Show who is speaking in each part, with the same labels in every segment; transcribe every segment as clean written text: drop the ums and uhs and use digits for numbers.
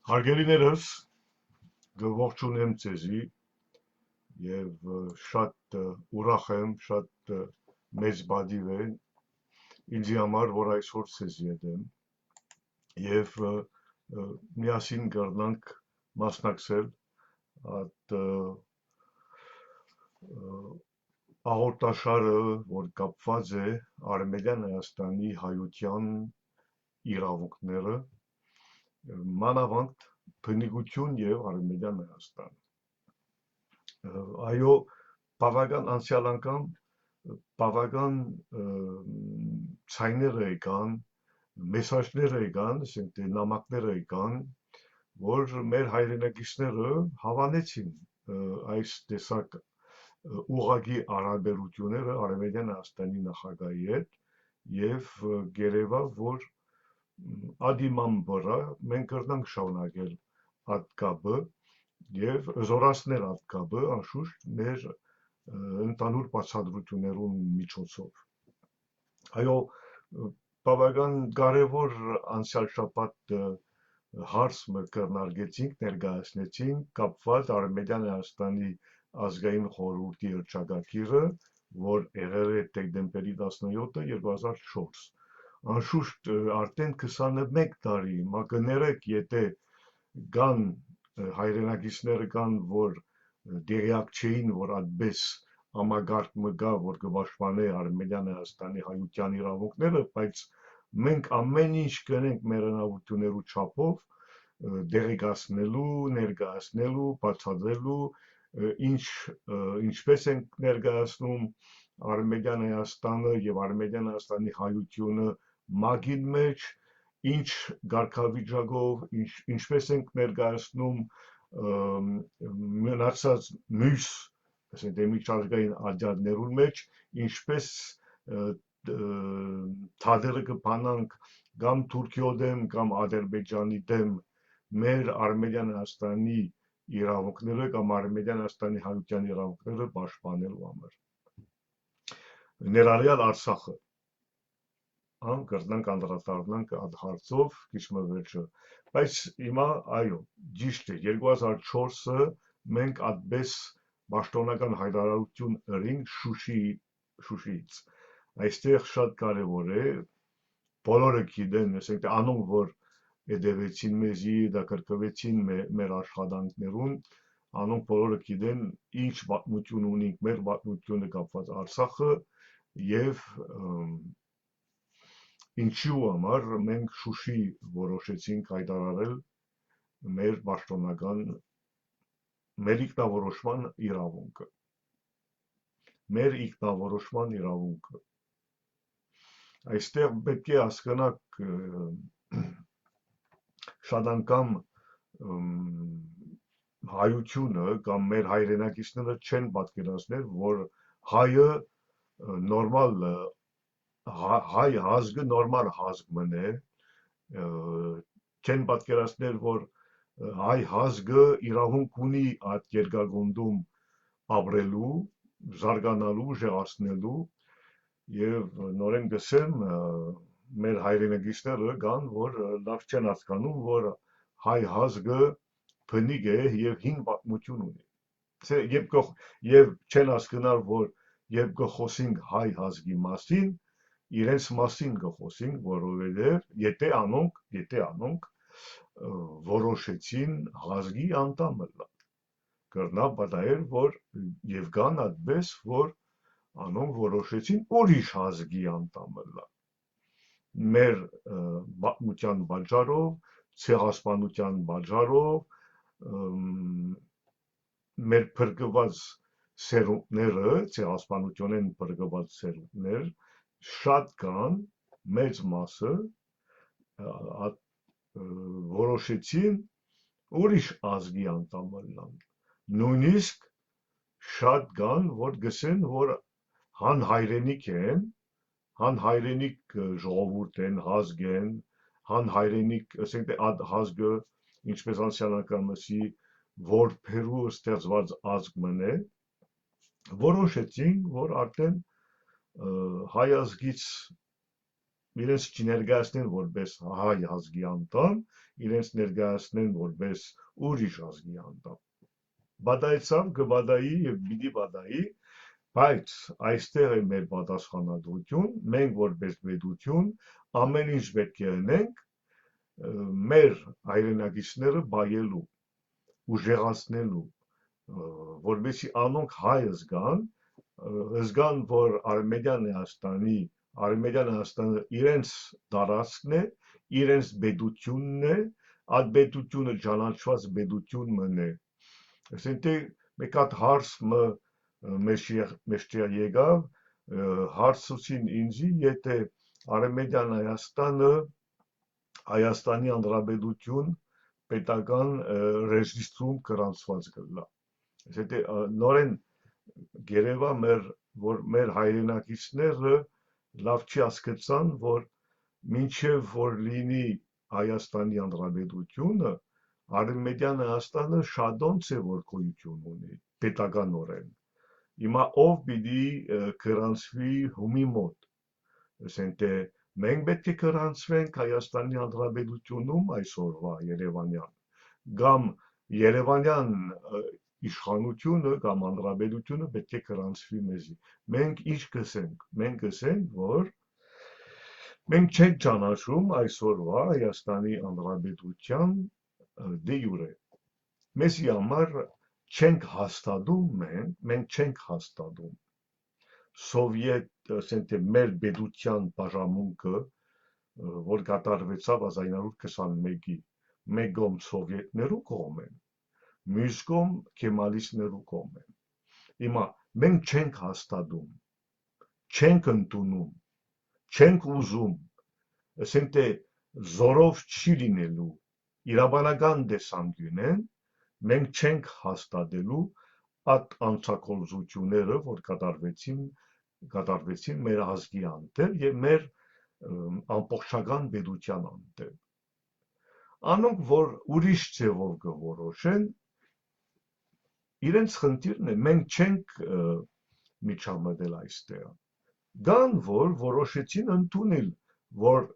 Speaker 1: Հարգելիներս, գողջունեմ ձեզի եւ շատ ուրախ եմ, շատ մեծ բադիվ է ինձի համար, որ այսօր ձեզի հետ եմ եւ միասին կրնանք մասնակցել այդ աղոթաշարը, որ կապված է Արմենիան Հայաստանի հայության իրավունքները, մանավանդ բնիկություն եւ Արմենիան Հայաստան։ Այո, բավական անցյալ անգամ բավական ցայներ եկան, մեսաժներ եկան, ասենք նամակներ եկան, որ մեր հայրենակիցները հավանեցին այս տեսակ ուղղակի հարաբերությունները Արմենիան Հայաստանի նախագահի հետ եւ գերեվա, որ ադիման վրա մենք կրնանք շարունակել այդ կապը եւ զորացնել այդ կապը անշուշտ մեր ընդհանուր բացատրություններուն միջոցով։ Այո, բավական կարևոր անցյալ շաբաթ հարց կրնարգեցինք, ներկայացնեցինք կապված Արմենիան Հայաստանի ազգային խորհրդի հռչակագիրը, որ եղել է դեկտեմբերի 17-ը 2004։ Անշուշտ արդեն 21 տարի, կներեք, եթե կան հայրենակիցները կան, որ դերյակ չէին, որ այդպես համագարտ մգա, որ կպաշտպանե Արմենիան Հայաստանի հայության իրավունքները, բայց մենք ամեն ինչ կնենք մեր հնարավորություններու չափով դերեկացնելու, ներկայացնելու, բացատրելու, ինչպես ենք ներկայացնում Արմենիան Հայաստանը եւ Արմենիան Հայաստանի հայությունը մագին մեջ, ինչ կարգավիճակով, ինչպես ենք ներկայացնում մնացած մյուս, ասենք միջազգային աջակներուն մեջ, ինչպես թադերը կփանանք կամ Թուրքիո դեմ կամ Ադրբեջանի դեմ մեր Արմենիան Հայաստանի իրավունքները կամ Արմենիան Հայաստանի հայության իրավունքները պաշտպանելու համար։ Ներառյալ Արցախը կրնանք անդրադառնանք այդ հարցով քիչ վերջը, բայց հիմա այո, ճիշտ է, 2004-ը մենք այդպես պաշտոնական հայտարարություն ըրինք Շուշիից։ Այստեղ շատ կարևոր է, բոլորը գիտեն, ասենք անոնք, որ հետևեցին մեզի, դակրկվեցին մեր աշխատանքներուն, անոնք բոլորը գիտեն ինչ պատմություն ունենք մեր պատմությունը կապված Արցախը եւ ինչու համար մենք Շուշի որոշեցինք հայտարարել մեր պաշտոնական մեր ինքնավորոշման իրավունքը։ Մեր ինքնավորոշման իրավունքը։ Այստեղ պետք է հասկանաք շատ անգամ հայությունը կամ մեր հայրենակիցները չեն պատկերացնել, որ հայը նորմալ հայ ազգը նորմալ ազգ մնե, չեն պատկերացնել, որ հայ ազգը իրավունք ունի այդ երկրագնդում ապրելու, զարգանալու, ժեղացնելու եւ նորեն գսեմ մեր հայրենակիցները կան, որ լավ չեն հասկանում, որ հայ ազգը բնիկ է եւ հին պատմություն ունի։ Եվ չեն հասկանալ, որ երբ կխոսենք հայ ազգի մասին, իրենց մասին կխոսենք, որովհետև եթե անոնք որոշեցին ազգի անդամ մնալ, կրնա պատահել, որ եւ կան այդպես, որ անոնք որոշեցին ուրիշ ազգի անդամ մնալ։ Մեր պատմության պատճառով, ցեղասպանության պատճառով, մեր փրկված սերունդները, ցեղասպանությունեն փրկված սերունդներ շատ կան, մեծ մասը որոշեցին ուրիշ ազգի անդամ մնալ։ Նույնիսկ շատ կան, որ գսեն, որ հանհայրենիք են, հանհայրենիք ժողովուրդ են, ազգ են, հանհայրենիք, ասենք այդ ազգը, ինչպես անցյալ անգամ ասի, որբերու ստեղծված ազգ մնե, որոշեցին, որ արդեն հայ ազգից իրենց չներկայացնեն որպես հայ ազգի անդամ, իրենց ներկայացնեն որպես ուրիշ ազգի անդամ։ Բադայցավ կբադայի եւ պիտի բադայի, բայց այստեղ է մեր պատասխանատվություն, մենք որպես պետություն ամեն ինչ պետք է անենք մեր հայրենակիցները բայելու, ուժեղացնելու, որովհետեւ անոնք հայ զգան, որ Արմենիան Հայաստանը իրենց տարածքն է, իրենց պետությունն է, այդ պետությունը ճանաչված պետություն մնե։ Այսինքն մեկ հատ հարց մեջտեղ եկավ, հարցուցին ինձի, եթե Արմենիան Հայաստանի Հանրապետություն պետական ռեժիստրում գրանցված կլա։ Այսինքն նորեն գերեվա որ մեր հայրենակիցները լավ չի հասկացան, որ մինչև որ լինի Հայաստանի Հանրապետությունը, Արմենիան Հայաստանը շատոնց է որ գոյություն ունի պետականորեն։ Հիմա ով պիտի գրանցվի հումի մոտ։ Այսինքն մենք պետք է գրանցվենք Հայաստանի Հանրապետությունում այսօրվա Երևանյան, կամ Երևանյան իշխանությունը կամ հանրապետությունը պետք է գրանցվի մեզի։ Մենք ինչ կսենք։ Մենք կսենք, որ մենք չենք ճանաչում այսօրվա Հայաստանի Հանրապետության դե յուրե։ Մեզի համար չենք հաստատում մենք չենք հաստատում սովետ ասենք մեր պետության բաժանմունքը, որ կատարվեցավ 1921-ի մեկ կողմ սովետներու կողմ են, մյուս կողմ քեմալիստներու կողմ են։ Հիմա մենք չենք հաստատում, չենք ընդունում, չենք ուզում, ասենք զորով չի լինելու, իրավաբանական տեսանկյունեն մենք չենք հաստատելու այդ անցակոլզությունները, որ կատարվեցին մեր ազգի անտեր եւ մեր ամբողջական պետության անտեր։ Անոնք, որ ուրիշ ձևով կորոշեն, իրենց խնդիրն է, մենք չենք միջամտել այստեղ։ Կան, որ որոշեցին ընդունել, որ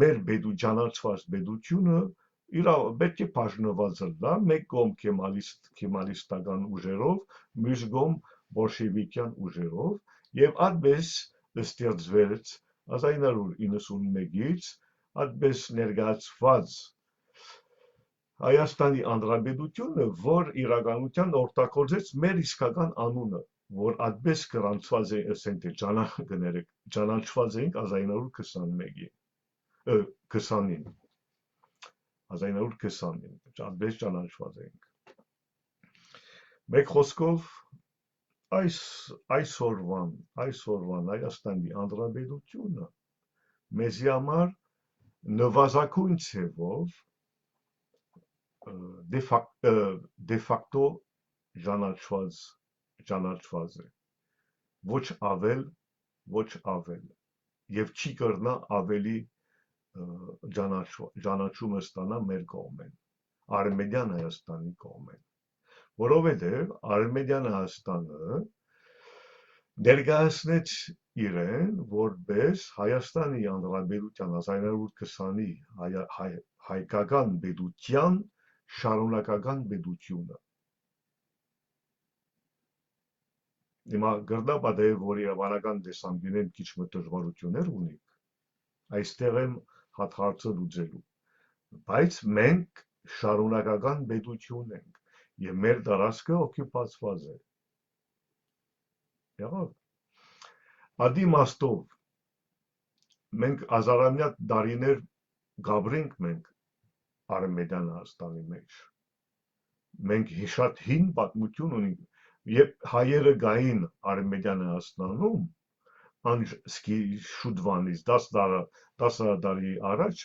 Speaker 1: մեր ճանաչված պետությունը պետք է բաժնված լա, մեկ կողմ քեմալիստական ուժերով, մյուս կողմ բոլշևիկյան ուժերով, եւ այդպես ստեղծվեց 1991-ից այդպես ներկայացված Հայաստանի Հանրապետությունը, որ իրականության օգտագործեց մեր իսկական անունը, որ այդպես գրանցված է, ասենք ճանաչված ենք 1920-ին, այդպես ճանաչված ենք։ Մեկ խոսքով այսօրվան Հայաստանի Հանրապետությունը մեզի համար նվազագույն ձևով դե ֆակտո ճանաչված է, ոչ ավել, եւ չի կրնա ավելի ճանաչումը ստանա մեր կողմեն, Արմենիան Հայաստանի կողմեն, որովհետեւ Արմենիան Հայաստանը ներկայացնեց իրեն որպես Հայաստանի Հանրապետության 1920-ի հայկական պետության շարունակական պետությունը։ Հիմա գրնապատեւ, որ իրավաբանական տեսանկյունեն քիչ դժվարություններ ունի, այստեղ եմ հարցը լուծելու, բայց մենք շարունակական պետություն ենք եւ մեր տարածքը օկուպացված է։ Եղավ։ Ադի մաստով մենք ազարամյա դարիներ գաբրենք մենք Արմենիան Հայաստանի մեջ։ Մենք շատ հին պատմություն ունենք, երբ հայերը գային Արմենիան Հայաստանում, անջ շուտվանից 10 տարի առաջ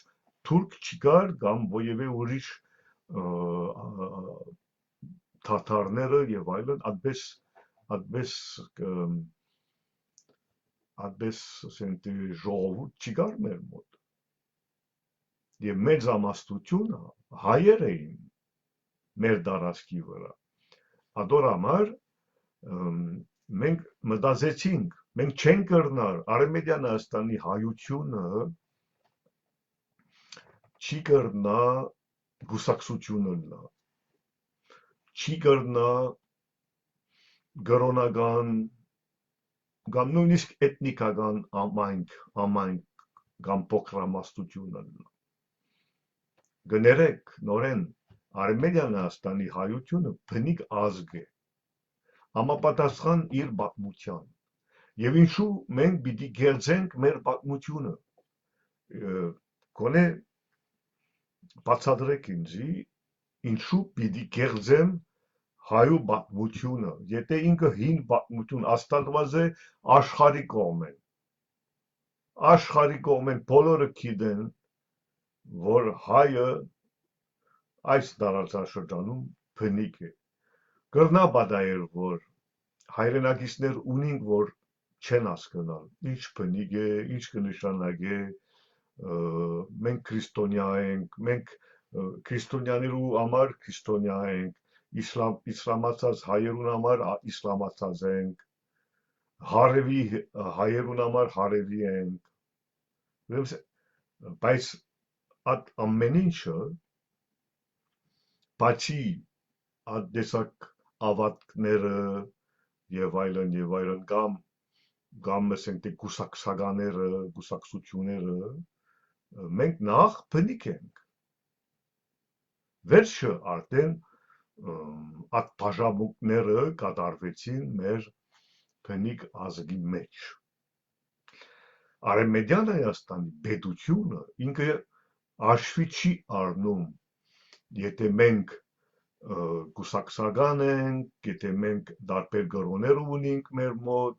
Speaker 1: թուրք չկար կամ ոևէ ուրիշ թաթարները եւ այլն, այդպես ժողովուրդ չկար մեր մոտ։ Եվ մեր զամաստությունը հայեր էին մեր տարածքի վրա։ Ադոր համար մենք մտածեցինք, մենք չենք կրնար Արևմտյան Հայաստանի հայությունը չի կրնա գուսակցությունը լա, չի կրնա գրոնական կամ նույնիսկ էթնիկական ամայնք կամ փոքրամասնությունը լա։ Գներեք նորեն Արևմտյան Հայաստանի հայությունը բնիկ ազգ է, համապատասխան իր պատմության, եւ ինչու մենք պիտի գերձենք մեր պատմությունը, գոնե բացատրեք ինձի, ինչու պիտի գերձեմ հայու պատմությունը, եթե ինքը հին պատմություն աստվածված է աշխարհի կողմեն բոլորը գիտեն, որ հայը այս տարածաշրջանում բնիկ է։ Կրնա բադայել, որ հայրենակիցներ ունին, որ չեն հասկանալ, ինչ բնիկ է, ինչ կնշանակե, մենք քրիստոնյա ենք, մենք քրիստոնյաներու համար քրիստոնյա ենք, իսլամացած հայերուն համար իսլամացած ենք, հարևի հայերուն համար հարևի ենք, բայց այդ ամեն ինչը բացի այդ տեսակ ավատքները եւ այլն կամ ասենք թե գուսակցականները, գուսակցությունները մենք նախ բնիկ ենք, վերջը արդեն այդ բաժանմունքները կատարվեցին մեր բնիկ ազգի մեջ։ Արևմտյան Հայաստանի պետությունը ինքը հաշվի չի առնում, եթե մենք գուսակցական ենք, եթե մենք տարբեր գրոներ ունենք մեր մոտ,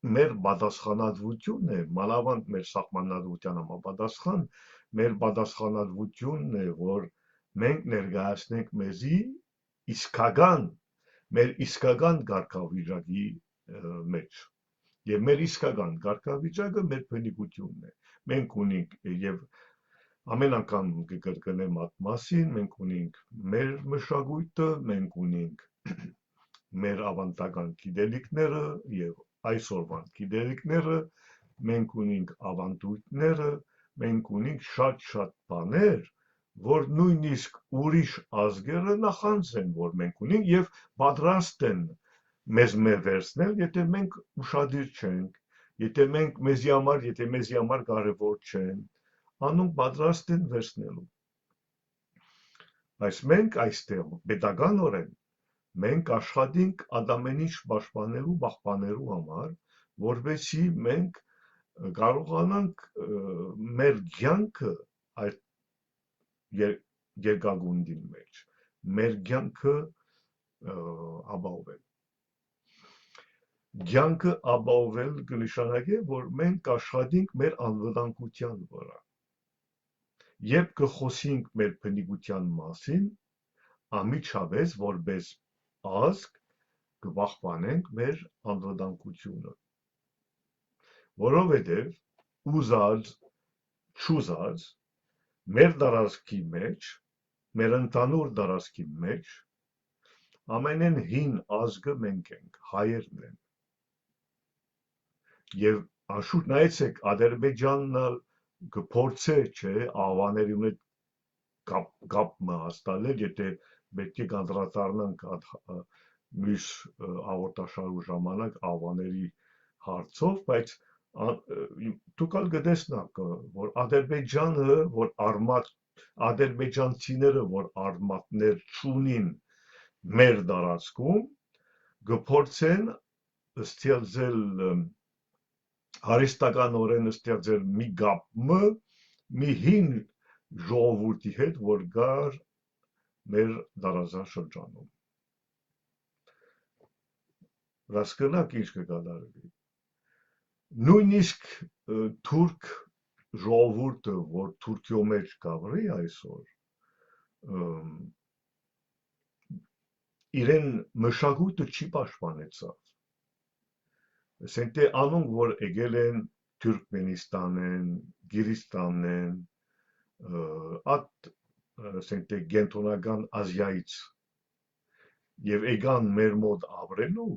Speaker 1: մեր պատասխանատվությունն է, մանավանդ մեր սահմանադրության համապատասխան, մեր պատասխանատվությունն է, որ մենք ներկայացնենք մեզի մեր իսկական կարգավիճակի մեջ, եւ մեր իսկական կարգավիճակը մեր բնիկությունն է, մենք ունենք եւ ամեն անգամ կկրկնեմ այդ մասին, մենք ունենք մեր մշակույթը, մենք ունենք մեր ավանդական գիտելիքները եւ այսօրվան գիտելիքները, մենք ունենք ավանդույթները, մենք ունենք շատ բաներ, որ նույնիսկ ուրիշ ազգերը նախանձեն, որ մենք ունենք եւ պատրաստ են մեզ վերցնել, եթե մենք ուշադիր չենք, եթե մեզի համար կարևոր չեն, անոնք պատրաստ են վերցնելու։ Բայց մենք այստեղ պետականորեն մենք աշխատենք ամեն ինչ պահպանելու համար, որովհետեւ մենք կարողանանք մեր կյանքը այդ երկրագնդի մեջ, մեր կյանքը ապահովել։ Կյանքը ապահովել կնշանակի, որ մենք աշխատենք մեր անվտանգության վրա։ Երբ կխոսենք մեր բնիկության մասին, ամիջապես որպես ազգ կպահպանենք մեր անվտանգությունը, որովհետև ուզած չուզած մեր տարածքի մեջ, մեր ընդհանուր տարածքի մեջ ամենեն հին ազգը մենք ենք, հայերն են։ Եվ անշուշտ նայեցեք Ադրբեջանն կփորձե, չէ, աղվաների հետ կապ հաստատել, եթե պետք է կանդրադառնանք մյուս հաղորդաշարու ժամանակ աղվաների հարցով, բայց դուք կտեսնաք, որ Ադրբեջանը, որ ադրբեջանցիները, որ արմատներ չունին մեր տարածքում, կփորձեն ստեղծել հարստականորեն ստեղծել մի կապ, մի հին ժողովրդի հետ, որ կար մեր տարածաշրջանում։ Հասկանաք ինչ կկատարվի։ Նույնիսկ թուրք ժողովուրդը, որ Թուրքիո մեջ կավրի այսօր, իրեն մշակույթը չի պաշտպանեցավ։ Ասենք թե անոնք, որ եկել են Թուրքմենստանեն, Գիրիստանեն, ասենք թե կենտրոնական Ազիայից եւ եկան մեր մոտ ապրելու,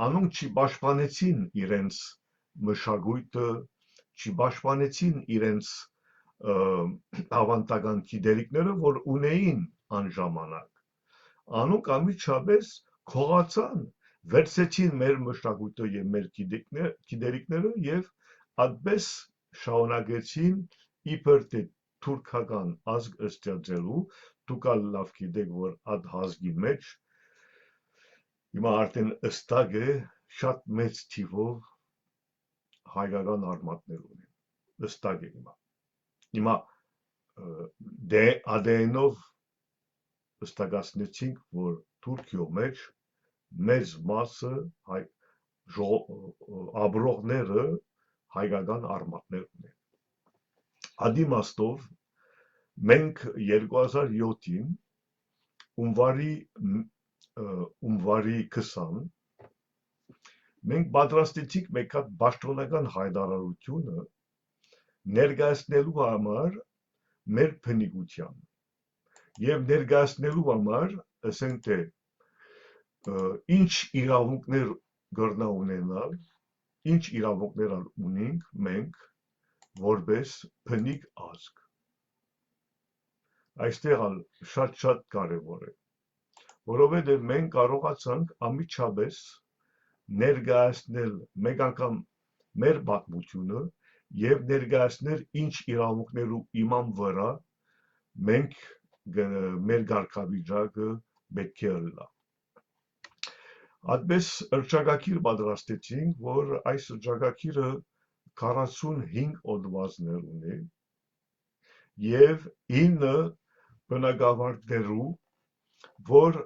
Speaker 1: Անոնք չպաշտպանեցին իրենց մշակույթը, չպաշտպանեցին իրենց ավանդական գիտելիքները, որ ունեին այն ժամանակ։ Անոնք անմիջապես քողացան, վերցեցին մեր մշակույթը եւ մեր գիտելիքները եւ այդպես շարունակեցին իբր թե թուրքական ազգ ստեղծելու, դուք լավ գիտեք, որ այդ ազգի մեջ հիմա արդեն ըստակ է շատ մեծ թիվով հայկական արմատներ ունեն, ըստակ է հիմա ADN-ով ըստակացնեցինք, որ Թուրքիո մեջ մեծ մասը ապրողները հայկական արմատներ ունեն։ Այդ իմաստով մենք 2007-ին ունվարի 20 մենք պատրաստեցինք մեկ հատ պաշտոնական հայտարարությունը ներկայացնելու համար մեր բնիկության եւ ներկայացնելու համար ասենք թե ինչ իրավունքներ կրնա ունենալ, ինչ իրավունքներ ունենք մենք որպես բնիկ ազգ։ Այստեղ շատ կարևոր է, որովհետև մենք կարողացանք անմիջապես ներկայացնել մեկ անգամ մեր պատմությունը եւ ներկայացնել ինչ իրավունքներու իման վրա մենք մեր կարգավիճակը պետք է լա։ Այդպես հռչակագիր պատրաստեցինք, որ այս հռչակագիրը 45 հոդվածներ ունի եւ 9 բնագավառներու, որ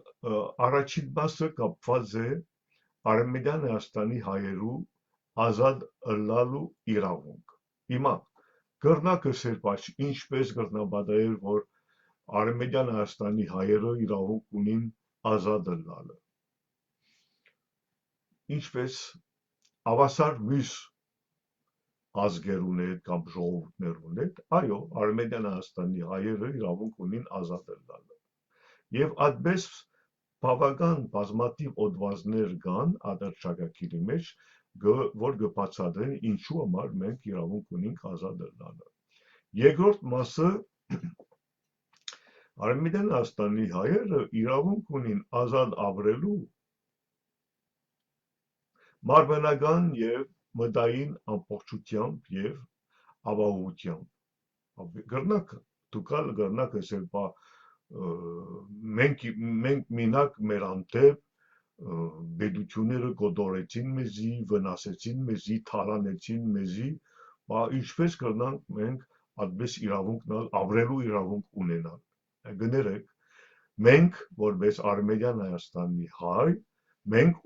Speaker 1: առաջին մասը կապված է Արևմտյան Հայաստանի հայերու ազատ ըլլալու իրավունք։ Հիմա կրնակ ասել, բայց ինչպես կրնա պատահել, որ Արևմտյան Հայաստանի հայերը իրավունք ունին ազատ ըլլալը։ Ինչպես ավասար մյուս ազգեր ունեն կամ ժողովուրդներ ունեն, այո, Արևմտյան Հայաստանի հայերը իրավունք ունին ազատ ըլլալը։ Եվ այդպես բավական բազմաթիվ հոդվածներ կան այդ հռչակագիրի մեջ, որ կբացատրեն ինչու համար մենք իրավունք ունենք ազատ ըլլալը։ Երկրորդ մասը Արևմտյան Հայաստանի հայերը իրավունք ունին ազատ ապրելու մարմնական եւ մտային ամբողջությամբ եւ ապահովությամբ։ Դուք կրնակ ասել, մենք մենակ մեր անտեպ բեդությունները կոտորեցին մեզի, վնասեցին մեզի, թալանեցին մեզի, ինչպես կրնանք մենք այդպես իրավունքն ապրելու իրավունք ունենալ։ Գներեք, մենք որպես Արևմտյան Հայաստանի հայ մենք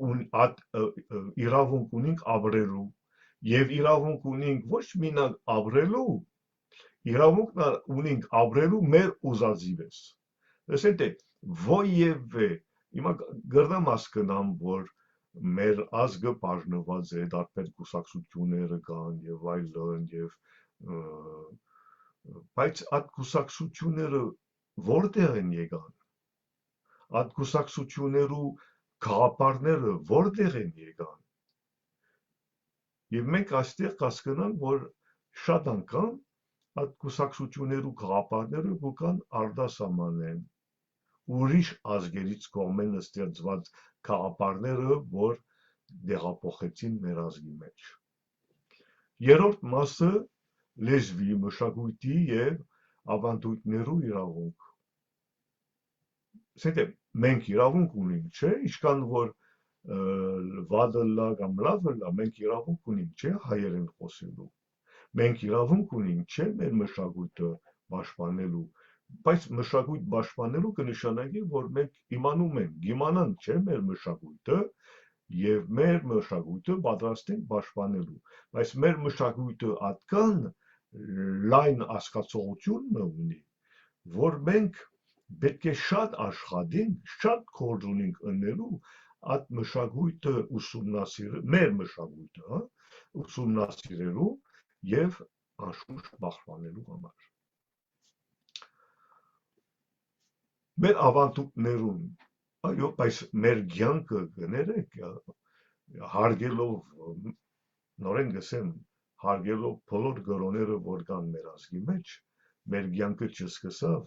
Speaker 1: իրավունք ունենք ապրելու եւ իրավունք ունենք ոչ մենակ ապրելու, իրավունք ունենք ապրելու մեր ուզածի պես։ Ասենք թե ոևէ հիմա գրնամ հասկանամ, որ մեր ազգը բաժնված է, տարբեր կուսակցությունները կան եւ այլն եւ բայց այդ կուսակցությունները որտեղ են եկան։ Այդ կուսակցություններու գաղափարները որտեղ են եկան։ Եվ մենք այստեղ հասկանանք, որ շատ անգամ այդ կուսակցություններու գաղափարները կան արտասահմանեն ուրիշ ազգերից կողմեն ստեղծված գաղափարները, որ դեղափոխեցին մեր ազգի մեջ։ Երրորդ մասը լեզվի, մշակույթի եւ ավանդույթներու իրավունք։ Ասենք մենք իրավունք ունենք, չէ՞, ինչքան որ վադը լա կամ լավը լա, մենք իրավունք ունենք, չէ՞, հայերեն խոսելու։ Մենք իրավունք ունենք, չէ՞, մեր մշակույթը պաշտպանելու, բայց մշակույթ պաշտպանելու կնշանակի, որ մենք իմանում ենք, իմանանք, չէ՞, մեր մշակույթը եւ մեր մշակույթը պատրաստ ենք պաշտպանելու, բայց մեր մշակույթը այդքան լայն հասկացողություն ունի, որ մենք պետք է շատ աշխատենք, շատ գործ ունենք ընելու այդ մշակույթը ուսումնասիրել, մեր մշակույթը ուսումնասիրելու եւ անշուշտ պաշտպանելու համար։ Մեր ավանդույթներուն, այո, բայց մեր կյանքը գներեք, հարգելով նորեն գսեմ հարգելով բոլոր գրոները որ կան մեր ազգի մեջ մեր կյանքը չսկսավ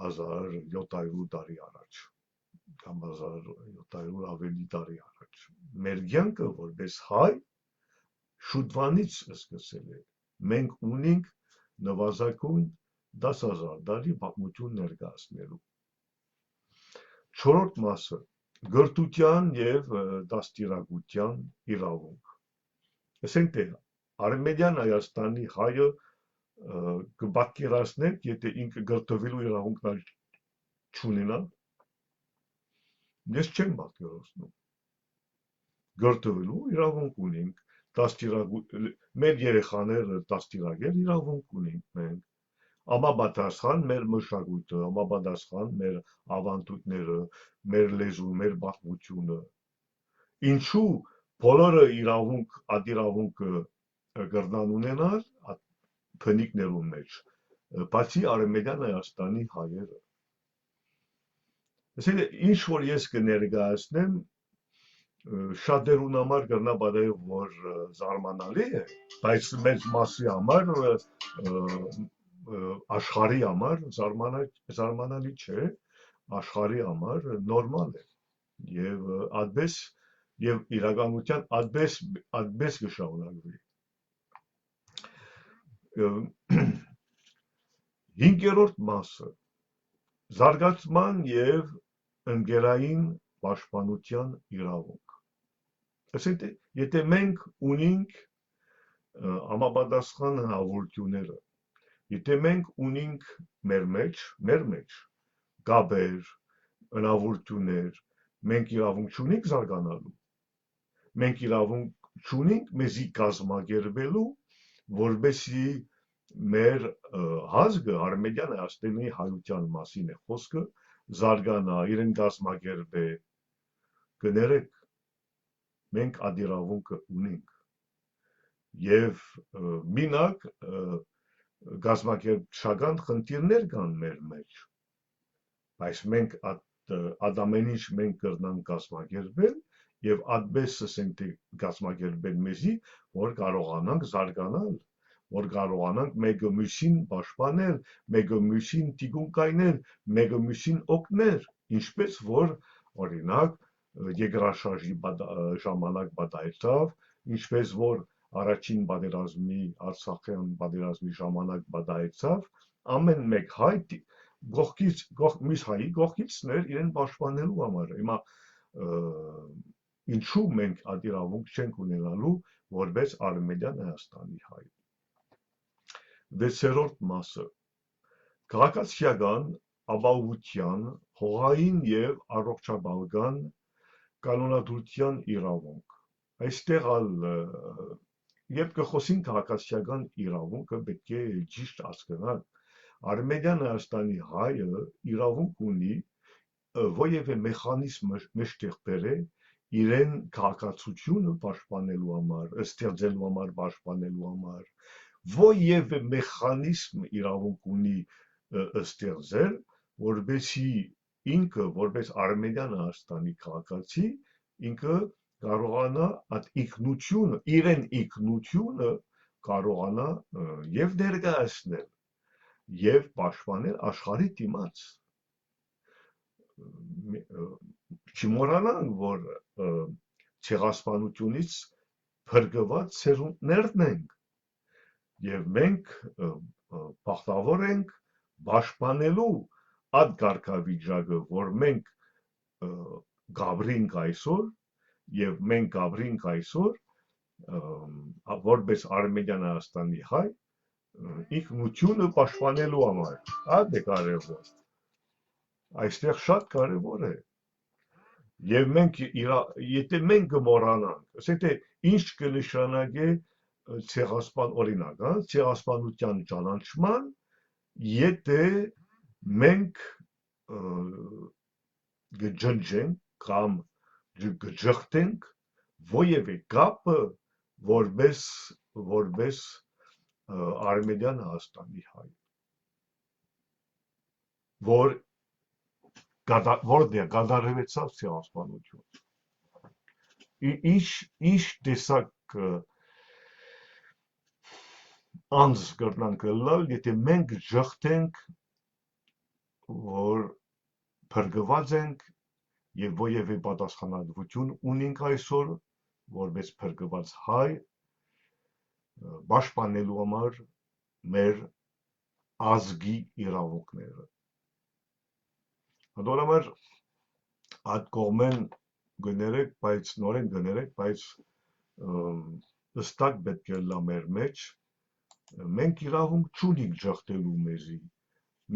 Speaker 1: 1700 տարի առաջ կամ 1700 ավելի տարի առաջ մեր կյանքը որպես հայ շուտվանից սկսել է մենք ունենք նվազագույն 10,000 տարի պատմություն ներկայացնելու չորրորդ մասը գրթության և դաստիարակության իրավունք ասենք թե Արմենիան Հայաստանի հայը կպատկերացնենք եթե ինքը գրթվելու իրավունքն չունենա ես չեմ պատկերացնում գրթվելու իրավունք ունենք մեր երեխաները դաստիարակել իրավունք ունենք մենք համապատասխան մեր մշակույթը, համապատասխան մեր ավանդույթները, մեր լեզուն, մեր պատմությունը։ Ինչու բոլորը իրավունքը կրնան ունենալ բնիկներուն մեջ, բացի Արմենիան Հայաստանի հայերը։ Ինչ որ ես կներկայացնեմ, շատերուն համար կրնա պատահի որ զարմանալի է, բայց մեծ մասի համար աշխարհի համար զարմանալի չէ, աշխարհի համար նորմալ է եւ այդպես եւ իրականության այդպես կշարունակվի 5-րդ մասը զարգացման եւ ընկերային պաշտպանության իրավունք ասենք եթե մենք ունենք համապատասխան հնարավորությունները Եթե մենք ունենք մեր մեջ գաբեր, հնարավորություններ, մենք իրավունք չունենք զարգանալու, մենք իրավունք չունենք մեզի կազմակերպելու, որբեսի մեր հազգը Արմենիան Հայաստանի հայության մասին է խոսքը, զարգանա, իրեն կազմակերպե, կներեք, մենք այդ իրավունքը ունենք եւ մինակ գազམ་ակերպչական խնդիրներ կան մեր մեջ բայց մենք այդ ամեն ինչ մենք կրնանք գազམ་ակերպել եւ այդպես ասենք թե գազམ་ակերպել մեզի որ կարողանանք զարգանալ որ կարողանանք մեկը մյուսին պաշտպանել մեկը մյուսին տիկունկայնել մեկը մյուսին օգնել ինչպես որ օրինակ երկրաշարժի ժամանակ պատահեցավ ինչպես որ Առաջին պատերազմի Արցախյան պատերազմի ժամանակ պատահեցավ ամեն մեկ հայ մյուս հայի կողքիցներ իրեն պաշտպանելու համար հիմա ինչու մենք այդ իրավունք չենք ունենալու որպես Արմենիան Հայաստանի հայ 6-րդ մասը քաղաքացիական ապահովության հողային եւ առողջապահական կանոնադրության իրավունք այստեղ Երբ կխոսենք քաղաքացիական իրավունքը պետք է ճիշտ հասկանալ Արմենիան Հայաստանի հայը իրավունք ունի որևէ մեխանիզմ մեջտեղ բերել իրեն քաղաքացիությունը պաշտպանելու համար ստեղծելու համար պաշտպանելու համար որևէ մեխանիզմ իրավունք ունի ստեղծել որբեսի ինքը որպես Արմենիան Հայաստանի քաղաքացի ինքը կարողանա այդ ինքնությունը, իրեն ինքնությունը կարողանա եւ ներկայացնել եւ պաշտպանել աշխարհի դիմաց չմոռանանք որ ցեղասպանությունից փրկված սերունդներն ենք եւ մենք բախտավոր ենք պաշտպանելու այդ կարգավիճակը որ մենք գաբրինք այսօր Եվ մենք գաբրինք այսօր որպես Արմենիան Հայաստանի հայ ինքնությունը պաշտպանելու համար այդ է կարևոր այստեղ շատ կարևոր է եւ մենք եթե մենք կմոռանանք ասենք թե ինչ կնշանակե ցեղասպան օրինակ ցեղասպանության ճանաչման եթե մենք կջնջենք կամ գջխտենք որևէ կապը որպես Արմենիան Հայաստանի հայ որ դեռ կատարվեցավ ցեղասպանություն ինչ տեսակ անձ կրնանք լալ, եթե մենք ժխտենք, որ փրկված ենք եւ որևէ պատասխանատվություն ունենք այսօր, որպես փրկված հայ, պաշտպանելու համար մեր ազգի իրավունքները։ Հատորաբար այդ կողմեն գներեք, բայց նորեն գներեք, բայց ըստակ պետք է լա մեր մեջ, մենք իրավունք չունենք ժխտելու մեզի,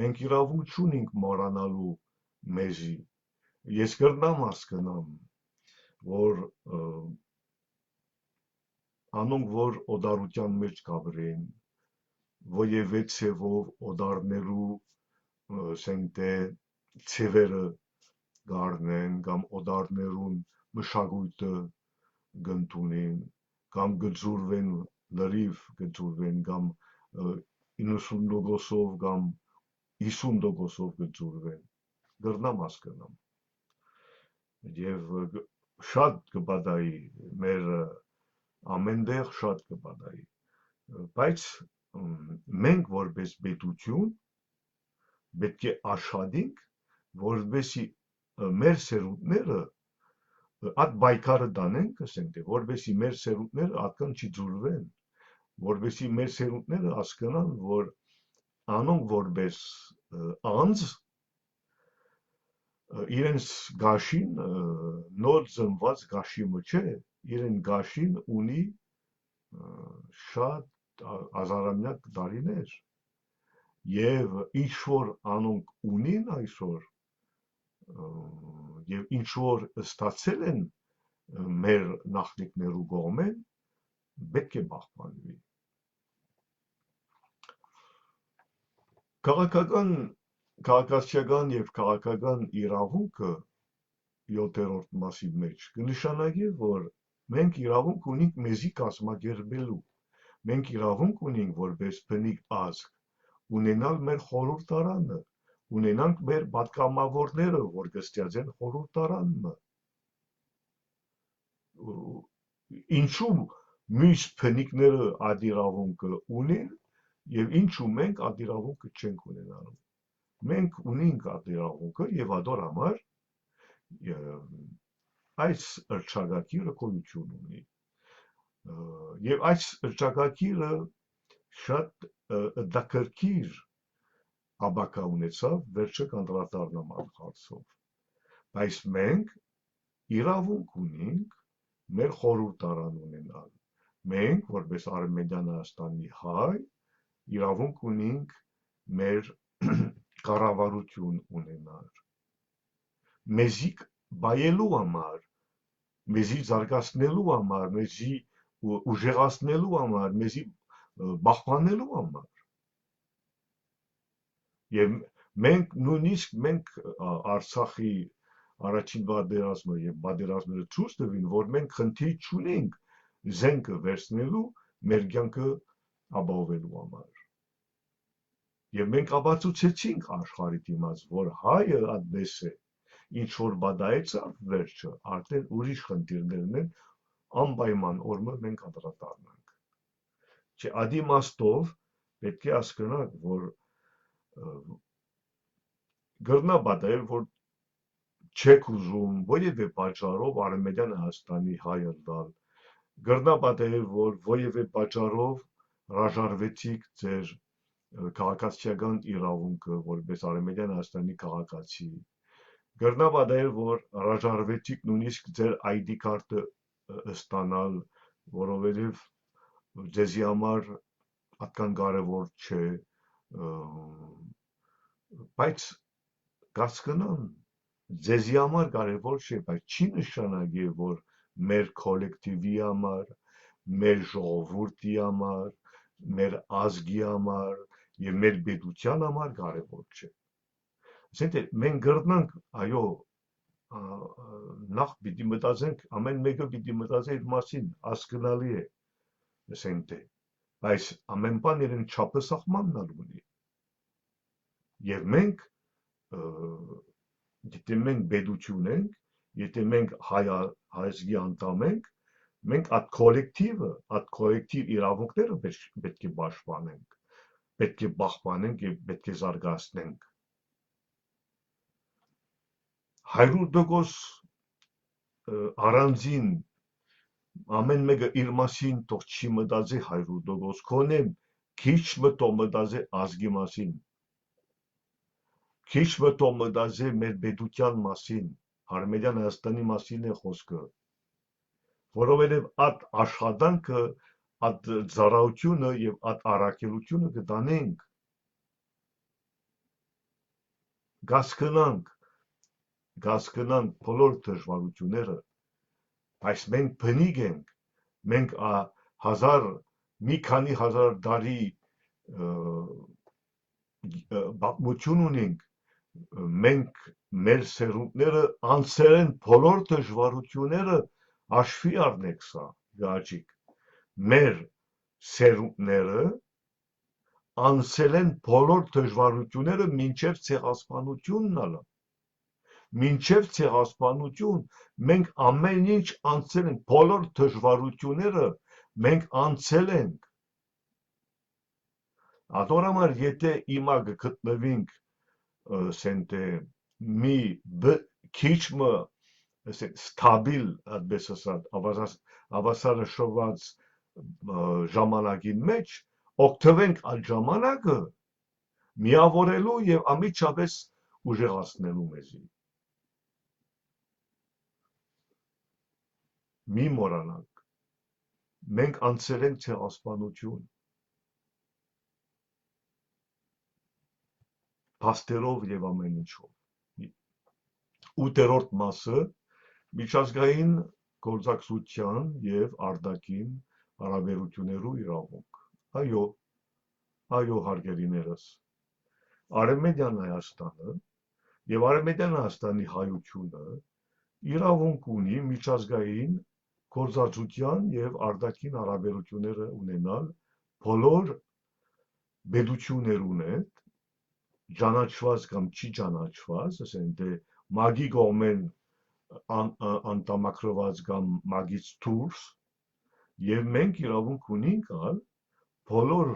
Speaker 1: մենք իրավունք չունենք մոռանալու մեզի։ Ես կրնամ հասկանամ, որ անոնք, որ օդարության մեջ կաբրեն, որևէ ցևով օդարնելու սենտե ցևերը գարնեն, կամ օդարներուն մշակույթը գնդունեն, կամ գծուրվեն, լրիվ գծուրվեն, կամ 90%-ով կամ 50%-ով գծուրվեն, գրնամ հասկանամ։ Եվ շատ կպատայի, մեր ամենտեղ շատ կպատայի, բայց մենք որպես պետություն պետք է աշխատենք, որպեսզի մեր սերունդները այդ բայկարը տանենք, ասենք, որպեսզի մեր սերունդները այդքան չձուրվեն, որպեսզի մեր սերունդները հասկանան, որ անոնք որպես անձ իրենց գաշին նոր ծնված գաշիմը չէ, իրեն գաշին ունի շատ հազարամյա տարիներ, եւ ինչ որ անոնք ունին այսօր, եւ ինչ որ ստացել են մեր նախնիկներու կողմեն, պետք է պահպանվի։ Քաղաքացիական եւ քաղաքական իրավունքը 7-րդ մասի մեջ կնշանակի, որ մենք իրավունք ունենք մեզի կազմակերպելու, մենք իրավունք ունենք որպես բնիկ ազգ, ունենալ մեր խորհրդարանը, ունենանք մեր պատգամավորները, որ կստեղծեն խորհրդարանը։ Ինչու մյուս բնիկները այդ իրավունքը ունեն եւ ինչու մենք այդ իրավունքը չենք ունենալու։ Մենք ունենք այդ իրավունքը եւ ադոր համար այս հռչակագիրը գոյություն ունի։ Եվ այս հռչակագիրը շատ դակրքիր ապակա ունեցավ վերջը կանդրադառնամ հարցով։ Բայց մենք իրավունք ունենք մեր խորհրդարան ունենալ։ Մենք, որպես Արմենիան Հայաստանի հայ, իրավունք ունենք մեր կառավարություն ունենալ։ Մեզի բայելու համար, մեզի զարգացնելու համար, մեզի ուժեղացնելու համար, մեզի պահպանելու համար։ Եվ մենք նույնիսկ մենք Արցախի առաջին պատերազմը եւ պատերազմները ցույց տվին, որ մենք խնդիր չունենք զենքը վերցնելու մեր կյանքը ապահովելու համար։ Եվ մենք ապացուցեցինք աշխարհի դիմաց, որ հայը այդպես է, ինչ որ բադայեցավ վերջը, արդեն ուրիշ խնդիրներն են, անպայման օրը մենք անդրադառնանք։ Չէ, այդ իմաստով պետք է հասկանանք, որ գրնա բադայել, որ չեք ուզում որևէ պատճառով Արմենիան Հայաստանի հայը դալ, գրնա բադայել, որ որևէ պատճառով հրաժարվեցիք ձեր քաղաքացիական իրավունքը, որպես Արմենիան Հայաստանի քաղաքացի, գրնա բադայել, որ հրաժարվեցիք նույնիսկ ձեր ID քարտը ստանալ, որովհետև ձեզի համար այդքան կարևոր չէ, բայց հասկանան, ձեզի համար կարևոր չէ, բայց չի նշանակի, որ մեր կոլեկտիվի համար, մեր ժողովրդի համար, մեր ազգի համար եւ մեր պետության համար կարևոր չէ։ Ասենք մենք գրնանք, այո, նախ պիտի մտածենք, ամեն մեկը պիտի մտածի իր մասին, հասկանալի է, ասենք, բայց ամեն բան իրեն չափը սահմաննալ ունի։ Եվ մենք, եթե մենք պետություն ենք, եթե մենք հայազգի անդամ ենք, մենք այդ կոլեկտիվ իրավունքները պետք է պաշտպանենք, պետք է պահպանենք եւ պետք է զարգացնենք։ 100% առանձին ամեն մեկը իր մասին թող չի մտածի 100%, քոնե քիչ մտով մտածի ազգի մասին, քիչ մտով մտածի մեր պետության մասին, Արմենիան Հայաստանի մասին է խոսքը, որովհետև այդ աշխատանքը, այդ ծառայությունը եւ այդ առաքելությունը կտանենք, գասկնանք բոլոր դժվարությունները, բայց մենք բնիկ ենք, մենք մի քանի հազար տարի պատմություն ունենք, մենք մեր սերունդները անցել են բոլոր դժվարությունները, հաշվի առնեք սա, գաճիկ, մեր սերունդները անցել են բոլոր դժվարությունները մինչև ցեղասպանությունն ալը, մինչև ցեղասպանություն մենք ամեն ինչ անցել ենք, բոլոր դժվարությունները մենք անցել ենք, ադորամար եթե իմա գտնվենք սենտե մի քիչ մը ստաբիլ այդպես ասած ավասարշված ժամանակին մեջ օգտվենք այդ ժամանակը միավորելու եւ ամիջապես ուժեղացնելու մեզի մի մոռանանք մենք անցել ենք ցեղասպանություն փաստերով եւ ամեն ինչով 8-րդ մասը միջազգային գործակցության եւ արտաքին հարաբերություններու իրավունք այո հարգելիներս Արմենիան Հայաստանը եւ Արմենիան Հայաստանի հայությունը իրավունք ունի միջազգային գործակցության եւ արտաքին հարաբերությունները ունենալ բոլոր պետություններուն հետ ճանաչված կամ չի ճանաչված, ասենք դե մագի կողմեն անդամակրված կամ մագից դուրս եւ մենք իրավունք ունենք բոլոր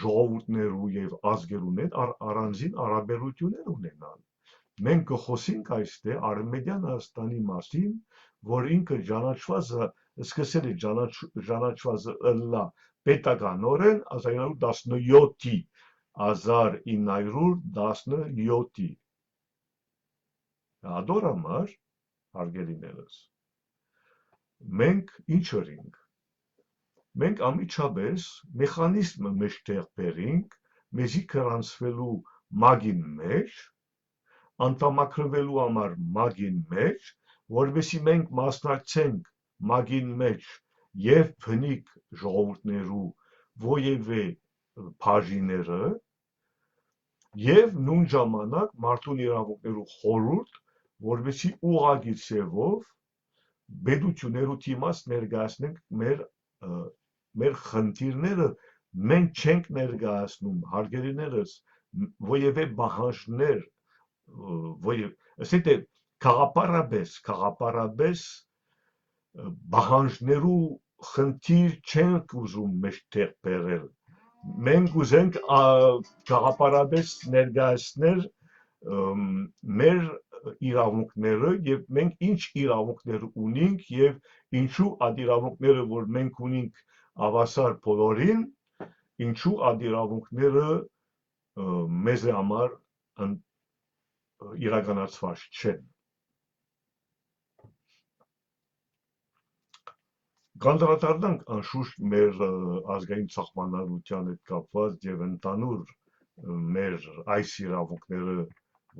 Speaker 1: ժողովուրդներու եւ ազգերու հետ առանձին հարաբերություններ ունենալ։ Մենք կխոսենք այստեղ Արմենիան Հայաստանի մասին, որ ինքը ճանաչվածը սկսել է ճանաչվածը ըլլա պետականորեն 1917-ի 1917-ի ադորամար հարգելիներս մենք ինչ өрինք մենք ամիջապես մեխանիզմը մեջտեղ բերինք մեզի կրանցվելու մագին մեջ անդամակրվելու համար մագին մեջ որովհետեւ մենք մասնակցենք մագին մեջ եւ բնիկ ժողովուրդներու ովևէ բաժիները եւ նույն ժամանակ մարդուն իրավունքներու խորհուրդ որովհետեւ ուղղակի ծևով պետություններու դիմաց ներկայացնենք մեր խնդիրները մենք չենք ներկայացնում հարգելիներս որևէ բաժներ ասենք քաղաքապարաբես բաժներու խնդիր չենք ուզում մեջտեղ բերել մենք ուզենք քաղաքապարաբես ներկայացնել մեր իրավունքները եւ մենք ինչ իրավունքներ ունենք եւ ինչու այդ իրավունքները որ մենք ունենք ավասար բոլորին ինչու այդ իրավունքները մեզ համար իրականացված չեն Կանդրադառնանք անշուշտ մեր ազգային սահմանադրության հետ կապված եւ ընդհանուր մեր այս իրավունքները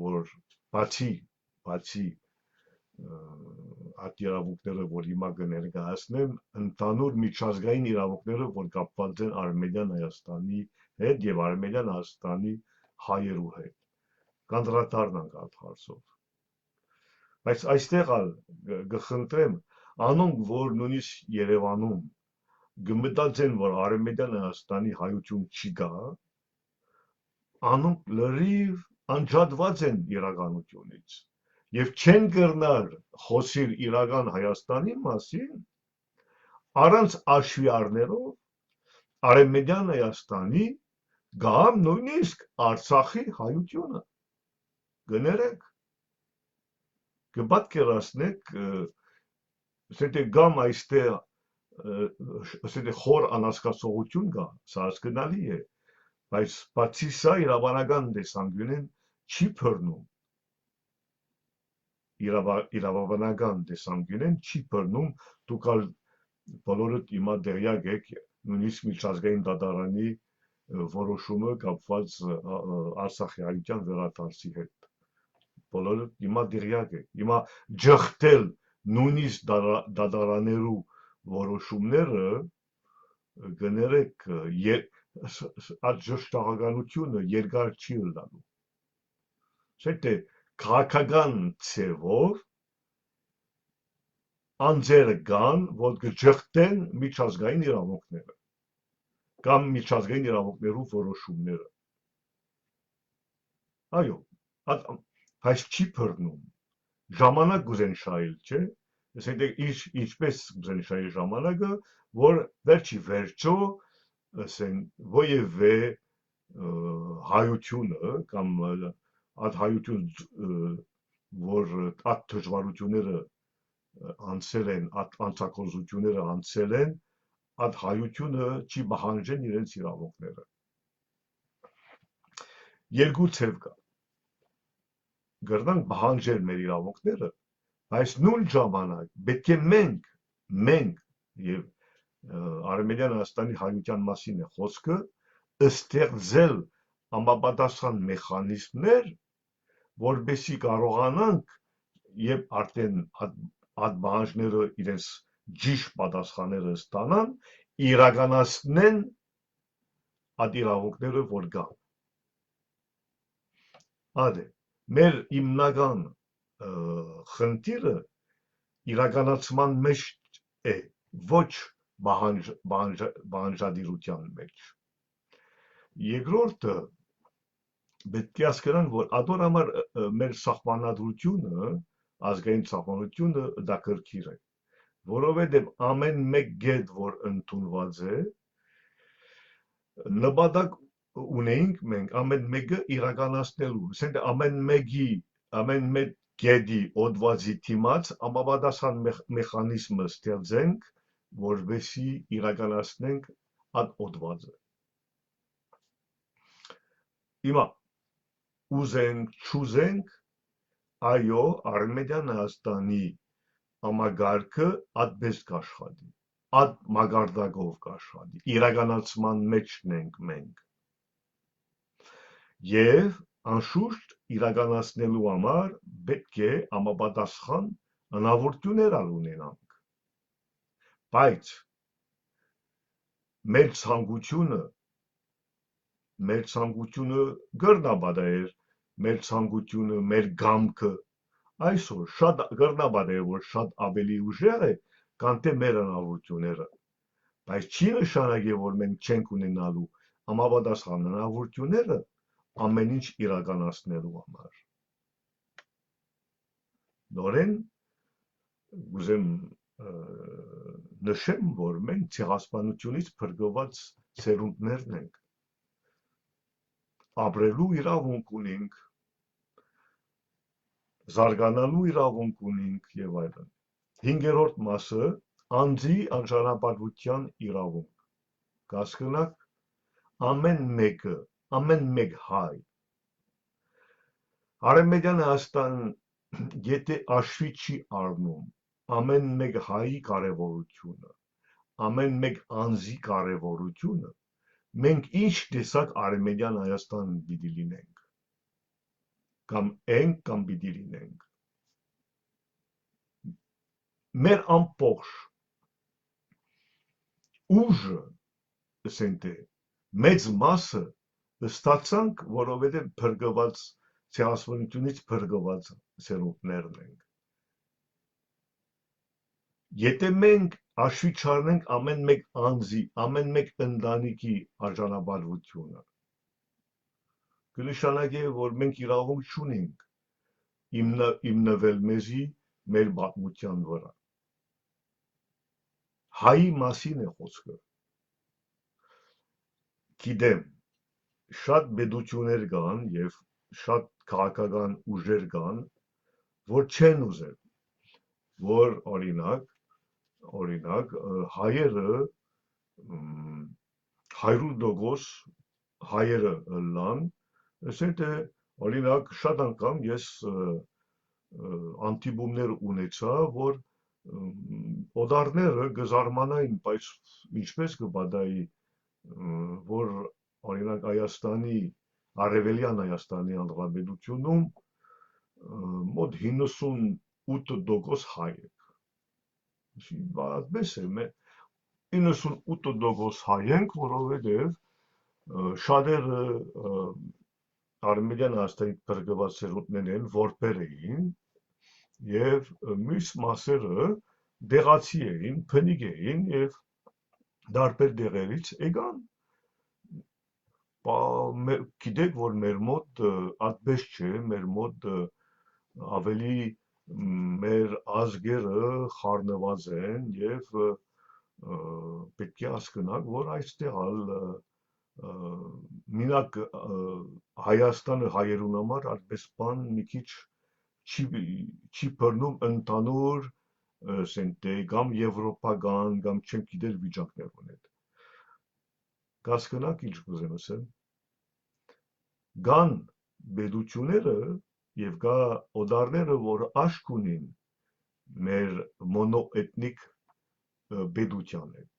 Speaker 1: որ բացի այդ իրավունքները որ հիմա կներկայացնեմ ընդհանուր միջազգային իրավունքները որ կապված են Արմենիան Հայաստանի հետ եւ Արմենիան Հայաստանի հայերու հետ կանդրադառնանք այդ հարցով բայց այստեղ կխնդրեմ անոնք որ նույնիսկ Երևանում գմտածեն որ Արմենիան Հայաստանի հայություն չի գա անոնք լրիվ անջատված են իրականությունից եւ չեն կրնար խոսիր իրական Հայաստանի մասին առանց աշվի առնելով Արևմտյան Հայաստանի գամ նույնիսկ Արցախի հայությունը գներեք կպատկերացնեք ասենք գամ այստեղ ասենք խոր անհասկացողություն կա սա հասկանալի է բայց բացի սա իրավաբանական տեսանկյունին չի բռնում իրավաբանական տեսանկյունին չի բռնում դուք բոլորդ հիմա դերյակ եք նույնիսկ միջազգային դատարանի որոշումը կապված Արցախի հայության վերադարձի հետ բոլորը հիմա դերյակ է հիմա ջղթել նույնիսկ դատարաններու որոշումները գներեք այդ ժշտահականությունը երկար չի ըլլալու չէ՞ քաղաքական ցևով անձերը կան որ կջղթեն միջազգային իրավունքները կամ միջազգային իրավունքներու որոշումները այո այս չի բռնում ժամանակ գուզեն շայել չէ ասենք ինչպես գուզեն շայել ժամանակը որ վերջի վերջո ասենք ոևէ հայությունը կամ այդ հայություն որ այդ դժվարությունները անցել են այդ անցակոծությունները անցել են այդ հայությունը չի բանջեն իրենց իրավունքները երկու ցև կա գրնանք բանջել մեր իրավունքները բայց նույն ժամանակ պետք է մենք եւ Արևմտյան Հայաստանի հայության մասին է խոսքը ստեղծել համապատասխան մեխանիզմներ որպեսզի կարողանանք եւ արդեն այդ բանջները իրենց ճիշտ պատասխանները ստանան իրականացնեն այդ իրավունքները որ կան Ադե մեր հիմնական խնդիրը իրականացման մեջ է ոչ բանջադիրության մեջ երկրորդը պետք է հասկանան որ ադոր համար մեր սահմանադրությունը ազգային սահմանությունը դա կրկիր է որովհետև ամեն մեկ գետ որ ընդունված է նպատակ ունենք մենք ամեն մեկը իրականացնելու ասենք ամեն մեկ գետի օդվածի դիմաց համապատասխան մեխանիզմը ստեղծենք որպեսզի իրականացնենք այդ օդվածը հիմա ուզենք չուզենք այո Արևմտյան Հայաստանի համագարկը այդպես կաշխատի այդ մագարտակով կաշխատի իրականացման մեջն ենք մենք եւ անշուշտ իրականացնելու համար պետք է համապատասխան հնարավորություններ ունենանք բայց մեր ցանկությունը գրնաբադայր մեր ցանկությունը մեր գամքը այսօր շատ գրնաբադայր որ շատ ավելի ուժեղ է քան թե մեր հնարավորությունները բայց չի նշանակի որ մենք չենք ունենալու համապատասխան հնարավորությունները ամեն ինչ իրականացնելու համար նորեն ուզեմ նշեմ որ մենք ցեղասպանությունից փրկված ցերունդներն ենք ապրելու իրավունք ունենք զարգանալու իրավունք ունենք եւ այլն 5-րդ մասը անձի անժանապատվության իրավունք կասկնակ ամեն մեկ հայ Արևմտյան Հայաստան եթե աշվի չի առնում ամեն մեկ հայի կարևորությունը ամեն մեկ անձի կարևորությունը մենք ինչ տեսակ Արևմտյան Հայաստան պիտի լինենք կամ ենք կամ պիտի լինենք մեր ամբողջ ուժը ասենք մեծ մասը ստացանք որովհետև փրկված ցեղասպանությունից փրկված ցերունդներն ենք եթե մենք աշվի չառնենք ամեն մեկ անձի ամեն մեկ ընտանիքի արժանապատվությունը կնշանակի որ մենք իրավունք չունենք հիմնվել մեզի մեր պատմության վրա։ Հայի մասին է խոսքը։ Գիտեմ, շատ պետություններ կան եւ շատ քաղաքական ուժեր կան, որ չեն ուզել, որ օրինակ հայերը 100% հայերը լան, ասենք թե օրինակ շատ անգամ ես անտիբումներ ունեցա, որ օդարները գզարմանային, բայց ինչպես կպատահի, որ օրինակ Հայաստանի, Արևելյան Հայաստանի Հանրապետությունում մոտ 98% հայ եք։ Այդպես է, 98% հայ ենք, որովհետև շատերը Արմենիան Հայաստանի փրկված սերունդներ են, որբեր էին, եւ մյուս մասերը դեղացի էին, փնիկ էին եւ դարբեր դեղերից եկան։ Գիտեք, որ մեր մոտ այդպես չէ, մեր մոտ ավելի մեր ազգերը խառնված են եւ պետք է հասկանանք, որ այստեղ մինակ Հայաստանը հայերուն համար այդպես բան մի քիչ չի բռնում ընդհանուր ասենք կամ եվրոպական կամ չեմ գիտեր վիճակներուն հետ։ Կասկնակ ինչ կուզեմ ասեմ, կան պետությունները եւ կա օդարները, որ աշկ ունին մեր մոնոէթնիկ պետության հետ։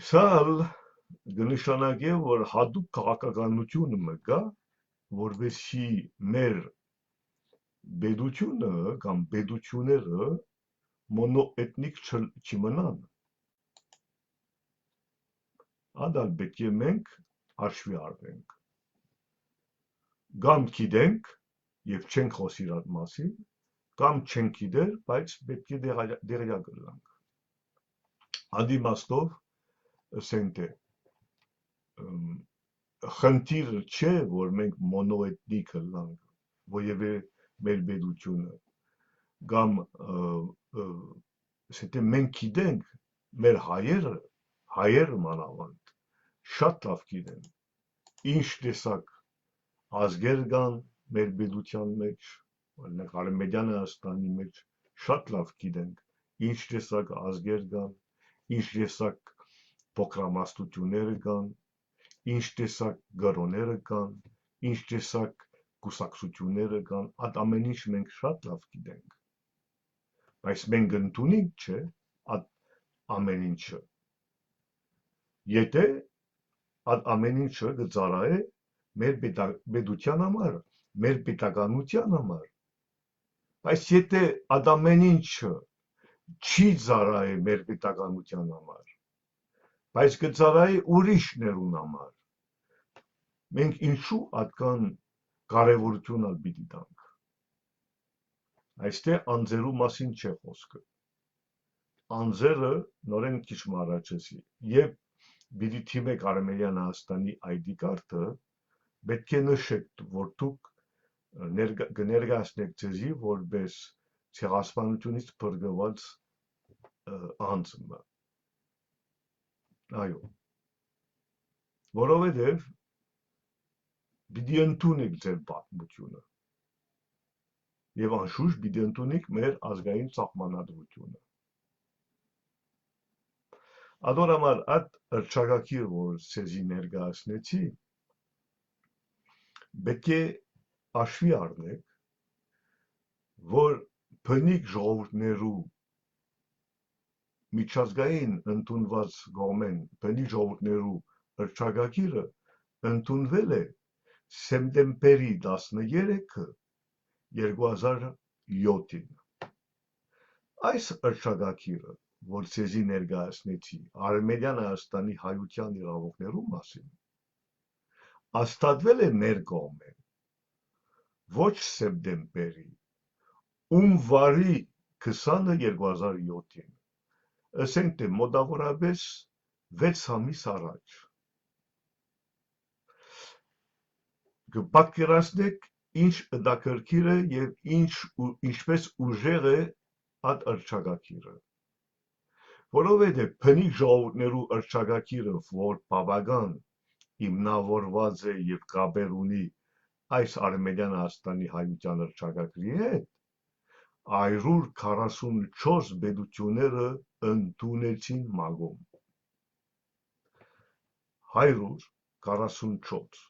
Speaker 1: Սա կնշանակի, որ հատուկ քաղաքականություն կա, որովհետեւ մեր պետությունը կամ պետությունները մոնոէթնիկ չմնան։ Ադալ պետք է մենք հաշվի առնենք։ Կամ գիտենք եւ չենք խոսիր այդ մասին, կամ չենք գիտեր, բայց պետք է դերյակ լինենք։ Ադիմաստով ասենք թե խնդիրը չէ, որ մենք մոնոէթնիկ լինենք, որևէ մեր պետությունը կամ ասենք թե մենք գիտենք մեր հայերը մանավանդ շատ լավ գիտեն ինչ տեսակ ազգեր կան մեր պետության մեջ, օրինակ Արմենիան Հայաստանի մեջ շատ լավ գիտենք ինչ տեսակ ազգեր կան, ինչ տեսակ փոքրամասնություններ կան, ինչ տեսակ գրոներ կան, ինչ տեսակ կուսակցություններ կան, այդ ամեն ինչ մենք շատ լավ գիտենք, բայց մենք ընդունենք չէ այդ ամեն ինչը, եթե այդ ամեն ինչը կծառայե մեր պետության համար, մեր պետականության համար, բայց եթե այդ ամեն ինչը չի ծառայե մեր պետականության համար, բայց կծառայե ուրիշներուն համար, մենք ինչու այդքան կարևորություն պիտի տանք։ Այստեղ անձերու մասին չէ խոսքը։ Անձերը նորեն քիչ առաջեցի, եւ պիտի թիմեք Արմենիան Հայաստանի ID կարտը, պետք է նշեք, որ դուք կներկայացնեք ձեզի որպես ցեղասպանությունից փրկված անձ։ Այո, որովհետև պիտի ընդունեք ձեր պատմությունը եւ անշուշտ պիտի ընդունեք մեր ազգային սահմանադրությունը։ Ադորամար այդ հռչակագիրը, որ ցեզի ներկայացնեցի, պետք է հաշվի առնեք, որ բնիկ ժողովուրդներու միջազգային ընդունված կողմեն բնիկ ժողովուրդներու հռչակագիրը ընդունվել է սեպտեմբերի 13-ը 2007-ին։ Այս հռչակագիրը, որ ցեզի ներկայացնեցի Արմենիան Հայաստանի հայության իրավունքներու մասին, հաստատվել է մեր կողմեն ոչ սեպտեմբերի, հունվարի 20-ը 2007-ին, ասենք թե մոտավորապես 6 ամիս առաջ։ կպատկերացնեք ինչ ըդակրքիր է եւ ինչպես ուժեղ է այդ ըրճակակիրը, որովհետեւ բնիկ ժողովուրդներու ըրճակակիրը, որ բավական հիմնավորված է եւ կապեր ունի այս Արմենիան Հայաստանի հայության ըրճակակրի հետ, 144 պետությունները ընդունեցին մագում, 144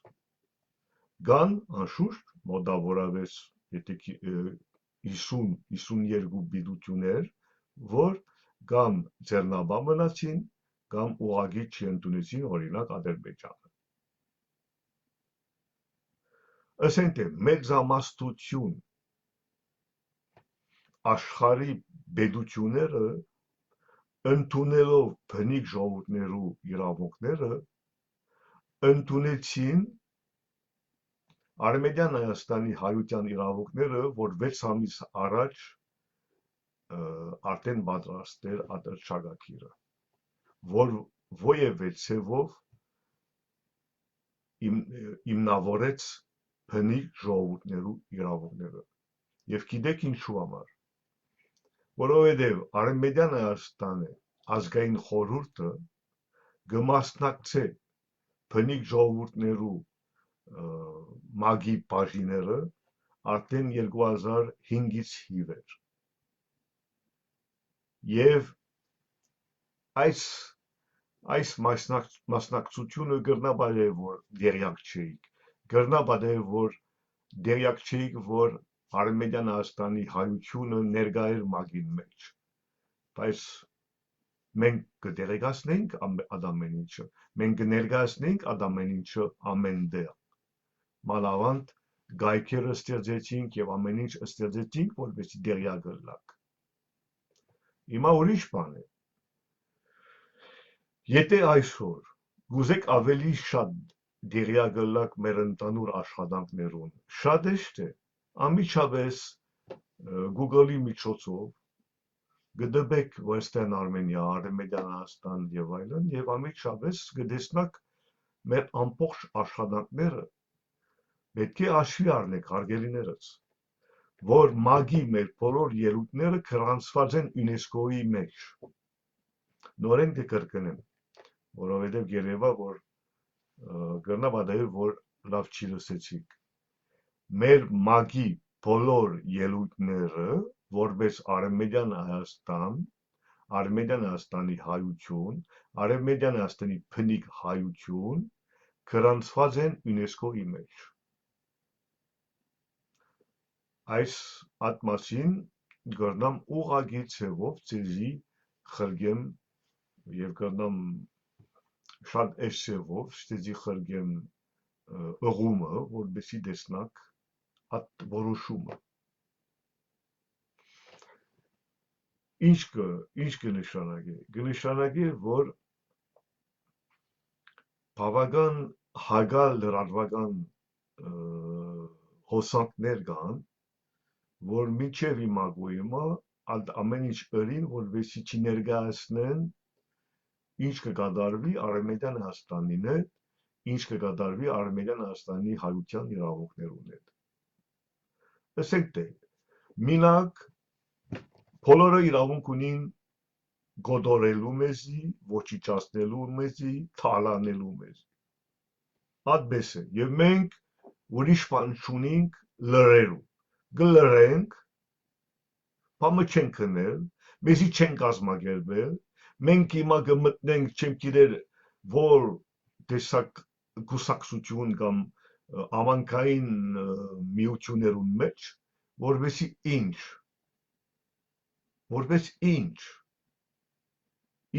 Speaker 1: կան անշուշտ մոտավորապես 50-52 պետություններ, որ կամ ձեռնաբան մնացին, կամ ուղղակի չընդունեցին, օրինակ Ադրբեջանը։ Ասենք թե մեծամասնություն աշխարհի պետությունները ընդունելով բնիկ ժողովուրդներու իրավունքները ընդունեցին Արմենիան Հայաստանի հայության իրավունքները, որ 6 ամիս առաջ արդեն պատրաստ էր այդ ըրճակակիրը, որ ովևէ ցևով հիմնավորեց բնիկ ժողովուրդներու իրավունքները։ Եվ գիտեք ինչու համար, որովհետև Արմենիան Հայաստանը ազգային խորհուրդը կմասնակցե բնիկ ժողովուրդներու մագի բաժիները արդեն 2005-ից ի վեր։ Եվ այս մասնակցությունը գրնաբադե որ դերյակ չէիք, գրնաբադե որ դերյակ չէիք, որ Արմենիան Հայաստանի հայությունը ներկա էր մագին մեջ, բայց մենք կդերեկացնենք ամեն ինչը, մենք կներկայացնենք ամեն ինչը ամեն տեղ, մանավանդ գայքերը ստեղծեցինք եւ ամեն ինչ ստեղծեցինք, որպեսզի դերյակ գլակ։ Հիմա ուրիշ բան է։ Եթե այսօր գուզեք ավելի շատ դերյակ գլակ մեր ընդհանուր աշխատանքներուն, շատ է, ամիջապես Google-ի միջոցով գտեք Western Armenia, Արմենիան Հայաստան եւ այլն, եւ ամիջապես կտեսնաք մեր ամբողջ աշխատանքները, պետք է հաշվի առնեք հարգելիներս, որ մագի մեր բոլոր ելույթները գրանցված են ՅՈՒՆԵՍԿՕ-ի մեջ։ Նորեն կկրկնեմ, որովհետեւ երևա որ գրնաբադայ որ լավ չի լսեցիք։ Մեր մագի բոլոր ելույթները, որպես Արմենիան Հայաստան, Արմենիան Հայաստանի հայություն, Արմենիան Հայաստանի բնիկ հայություն գրանցված են ՅՈՒՆԵՍԿՕ-ի մեջ։ Այս ատմասին գրնամ ուղղակի ցևով ցեզի խրգեմ եւ գրնամ շատ էշցևով ցեզի խրգեմ ըղումը, որպեսզի տեսնաք այդ որոշումը։ Ինչ կնշանակի։ Կնշանակի, որ բավական հագալ լրատվական հոսանքներ կան, որ մինչև հիմա ամեն ինչ ըրին, որպեսզի չներկայացնեն ինչ կկատարվի Արմենիան Հայաստանին հետ, ինչ կկատարվի Արմենիան Հայաստանի հայության իրավունքներուն հետ։ Ասենք թե մինակ բոլորը իրավունք ունին գոդորելու մեզի, ոչիչացնելու մեզի, թալանելու մեզի։ Այդպես է, եւ մենք ուրիշ բան չունենք լրելու։ Գլրենք, բամը չենք քնել, մեզի չեն կազմակերպել, մենք հիմա կմտնենք, չեմ գիտեր, որ տեսակ կուսակցություն կամ ամանքային միություններուն մեջ, որպես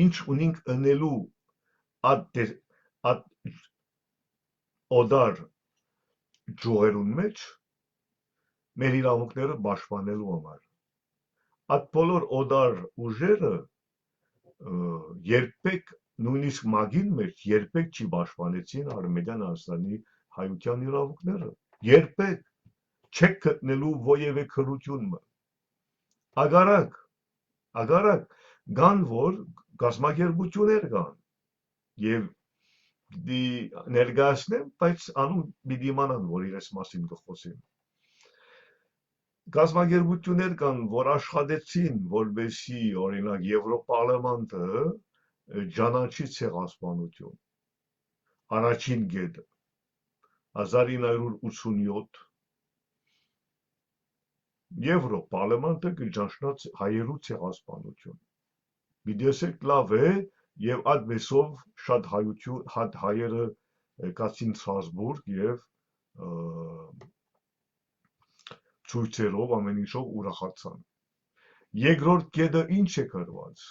Speaker 1: ինչ ունենք ընելու այդ օդար ջոհերուն մեջ, մեր իրավունքները պաշտպանելու համար։ Այդ բոլոր օդար ուժերը երբեք նույնիսկ մագին մեջ երբեք չի պաշտպանեցին Արմենիան Հայաստանի հայության իրավունքները։ Երբեք չեք գտնելու ովևէ քրություն։ Ագարակ կան որ գազམ་ակերպություններ կան եւ ներկայացնեմ, բայց անուն պիտի իմանան, որ իրենց մասին կխոսեն։ Գազագերբություններ կան, որ աշխատեցին, որպեսզի օրինակ Եվրոպարլամենտը ճանաչի ցեղասպանություն։ Առաջին գետը 1987 Եվրոպարլամենտը կճանաչնաց հայերու ցեղասպանություն։ Միդեսեք լավ է եւ այդպեսով շատ հայերը կացին Ստրասբուրգ եւ ցույցերով ամեն ինչով ուրախացան։ Երկրորդ կետը ինչ է գրված։